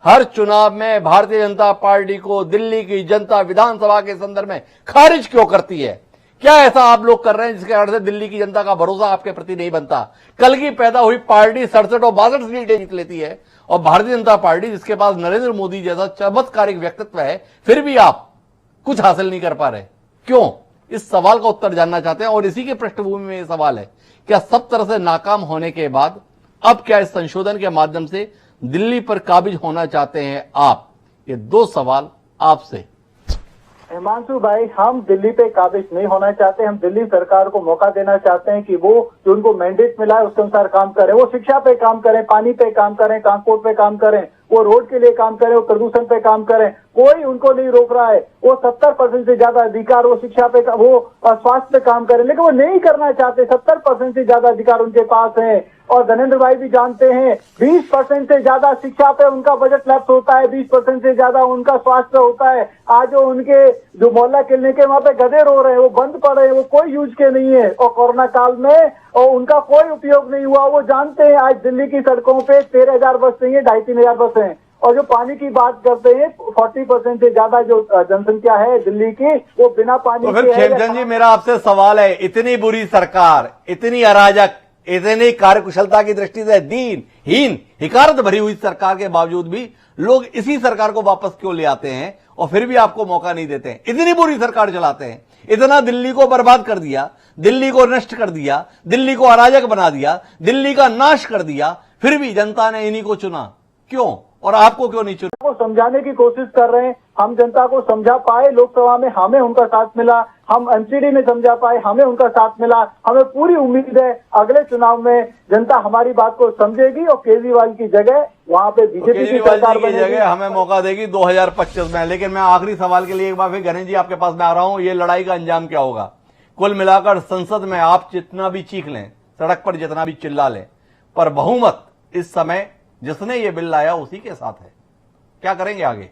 हर चुनाव में भारतीय जनता पार्टी को दिल्ली की जनता विधानसभा के संदर्भ में खारिज क्यों करती है? क्या ऐसा आप लोग कर रहे हैं जिसके कारण से दिल्ली की जनता का भरोसा आपके प्रति नहीं बनता? कल की पैदा हुई पार्टी 67 और 62 सीटें जीत लेती है, और भारतीय जनता पार्टी जिसके पास नरेंद्र मोदी जैसा चमत्कारिक व्यक्तित्व है, फिर भी आप कुछ हासिल नहीं कर पा रहे। क्यों? इस सवाल का उत्तर जानना चाहते हैं। और इसी के पृष्ठभूमि में यह सवाल है, क्या सब तरह से नाकाम होने के बाद अब क्या इस संशोधन के माध्यम से दिल्ली पर काबिज होना चाहते हैं आप? ये दो सवाल आपसे। हिमांशु भाई, हम दिल्ली पे काबिज नहीं होना चाहते। हम दिल्ली सरकार को मौका देना चाहते हैं कि वो जो उनको मैंडेट मिला है उसके अनुसार काम करें। वो शिक्षा पे काम करें, पानी पे काम करें, ट्रांसपोर्ट पे काम करें, वो रोड के लिए काम करें, वो प्रदूषण पे काम करें। कोई उनको नहीं रोक रहा है। वो 70% से ज्यादा अधिकार वो शिक्षा पे, वो स्वास्थ्य पे काम करें, लेकिन वो नहीं करना चाहते। 70% से ज्यादा अधिकार उनके पास है। और धर्मेंद्र भाई भी जानते हैं 20% से ज्यादा शिक्षा पे उनका बजट लैप्स होता है, 20% से ज्यादा उनका स्वास्थ्य होता है। आज जो उनके जो मोहल्ला क्लिनिक है वहां पे गधे रो रहे हैं, वो बंद पड़े हैं, वो कोई यूज के नहीं है। और कोरोना काल में और उनका कोई उपयोग नहीं हुआ। वो जानते हैं आज दिल्ली की सड़कों पे 13,000 बस नहीं है, 2,500-3,000 बस हैं। और जो पानी की बात करते हैं, 40% से ज्यादा जो जनसंख्या है दिल्ली की, वो बिना पानी तो फिर खेमचंद जी, मेरा आपसे सवाल है, इतनी बुरी सरकार, इतनी अराजक, इतनी कार्यकुशलता की दृष्टि से दीनहीन, हिकारत भरी हुई सरकार के बावजूद भी लोग इसी सरकार को वापस क्यों ले आते हैं और फिर भी आपको मौका नहीं देते हैं? इतनी बुरी सरकार चलाते हैं, इतना दिल्ली को बर्बाद कर दिया, दिल्ली को नष्ट कर दिया, दिल्ली को अराजक बना दिया, दिल्ली का नाश कर दिया, फिर भी जनता ने इन्हीं को चुना। क्यों? और आपको क्यों नहीं चुना? को समझाने की कोशिश कर रहे हैं। हम जनता को समझा पाए, लोकसभा में हमें उनका साथ मिला। हम एमसीडी में समझा पाए, हमें उनका साथ मिला। हमें पूरी उम्मीद है अगले चुनाव में जनता हमारी बात को समझेगी और केजरीवाल की जगह वहां पे बीजेपी की सरकार बनेगी, जगह हमें मौका देगी 2025 में। लेकिन मैं आखिरी सवाल के लिए एक बार फिर गणेश जी आपके पास में आ रहा हूं, ये लड़ाई का अंजाम क्या होगा? कुल मिलाकर संसद में आप जितना भी चीख लें, सड़क पर जितना भी चिल्ला लें, पर बहुमत इस समय जिसने ये बिल लाया उसी के साथ है। क्या करेंगे आगे?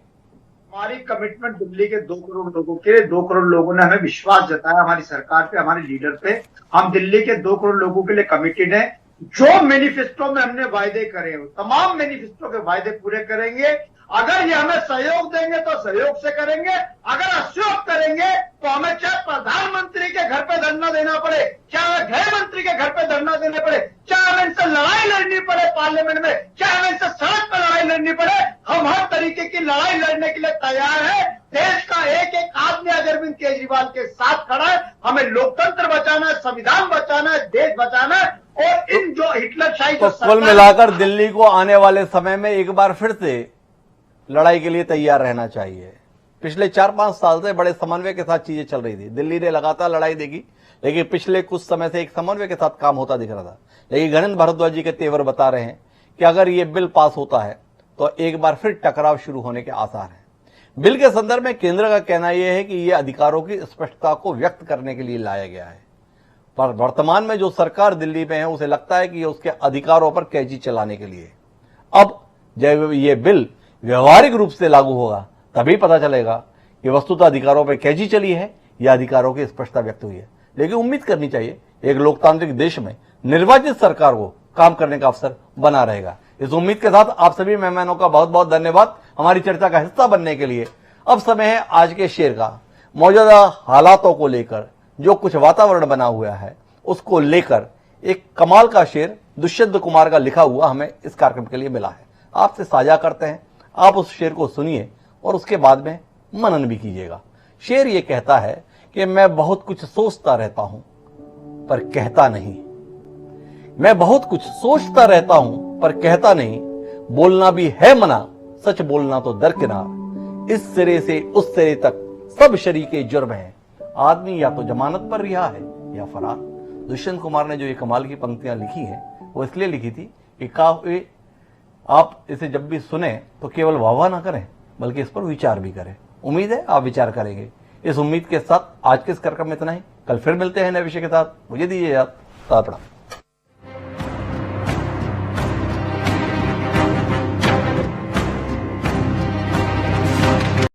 हमारी कमिटमेंट दिल्ली के 2 करोड़ लोगों के लिए, 2 करोड़ लोगों ने हमें विश्वास जताया हमारी सरकार पे, हमारे लीडर पे। हम दिल्ली के 2 करोड़ लोगों के लिए कमिटेड है। जो मैनिफेस्टो में हमने वायदे करे हो, तमाम मैनिफेस्टो के वायदे पूरे करेंगे। अगर ये हमें सहयोग देंगे तो सहयोग से करेंगे, अगर असहयोग करेंगे तो हमें चाहे प्रधानमंत्री के घर पे धरना देना पड़े, चाहे गृह मंत्री के घर पे धरना देना पड़े, चाहे हमें इनसे लड़ाई लड़नी पड़े पार्लियामेंट में, चाहे हमें इनसे सड़क पर लड़ाई लड़नी पड़े, हम हर तरीके की लड़ाई लड़ने के लिए तैयार है। देश का एक एक आदमी अरविंद केजरीवाल के साथ खड़ा है। हमें लोकतंत्र बचाना है, संविधान बचाना है, देश बचाना है। और इन जो हिटलरशाही तो कुल मिलाकर दिल्ली को आने वाले समय में एक बार फिर से लड़ाई के लिए तैयार रहना चाहिए। पिछले 4-5 साल से बड़े समन्वय के साथ चीजें चल रही थी। दिल्ली ने लगातार लड़ाई देखी, लेकिन पिछले कुछ समय से एक समन्वय के साथ काम होता दिख रहा था। लेकिन गणेश भारद्वाज जी के तेवर बता रहे हैं कि अगर ये बिल पास होता है तो एक बार फिर टकराव शुरू होने के आसार हैं। बिल के संदर्भ में केंद्र का कहना यह है कि यह अधिकारों की स्पष्टता को व्यक्त करने के लिए लाया गया है, पर वर्तमान में जो सरकार दिल्ली में है उसे लगता है कि यह उसके अधिकारों पर कैची चलाने के लिए। अब जब यह बिल व्यवहारिक रूप से लागू होगा तभी पता चलेगा कि वस्तुतः अधिकारों पर कैची चली है या अधिकारों की स्पष्टता व्यक्त हुई है। लेकिन उम्मीद करनी चाहिए एक लोकतांत्रिक देश में निर्वाचित सरकार को काम करने का अवसर बना रहेगा। इस उम्मीद के साथ आप सभी मेहमानों का बहुत बहुत धन्यवाद हमारी चर्चा का हिस्सा बनने के लिए। अब समय है आज के शेर का। मौजूदा हालातों को लेकर जो कुछ वातावरण बना हुआ है उसको लेकर एक कमाल का शेर दुष्यंत कुमार का लिखा हुआ हमें इस कार्यक्रम के लिए मिला है, आपसे साझा करते हैं। आप उस शेर को सुनिए और उसके बाद में मनन भी कीजिएगा। शेर ये कहता है कि मैं बहुत कुछ सोचता रहता हूं पर कहता नहीं, मैं बहुत कुछ सोचता रहता हूं पर कहता नहीं, बोलना भी है मना, सच बोलना तो दरकिनार, इस सिरे से उस सिरे तक सब शरीके जुर्म हैं, आदमी या तो जमानत पर रिहा है या फरार। दुष्यंत कुमार ने जो ये कमाल की पंक्तियां लिखी हैं वो इसलिए लिखी थी कि आप इसे जब भी सुने तो केवल वाह ना करें बल्कि इस पर विचार भी करें। उम्मीद है आप विचार करेंगे। इस उम्मीद के साथ आज के इस कार्यक्रम में इतना ही। कल फिर मिलते हैं नए विषय के साथ। मुझे दीजिए याद।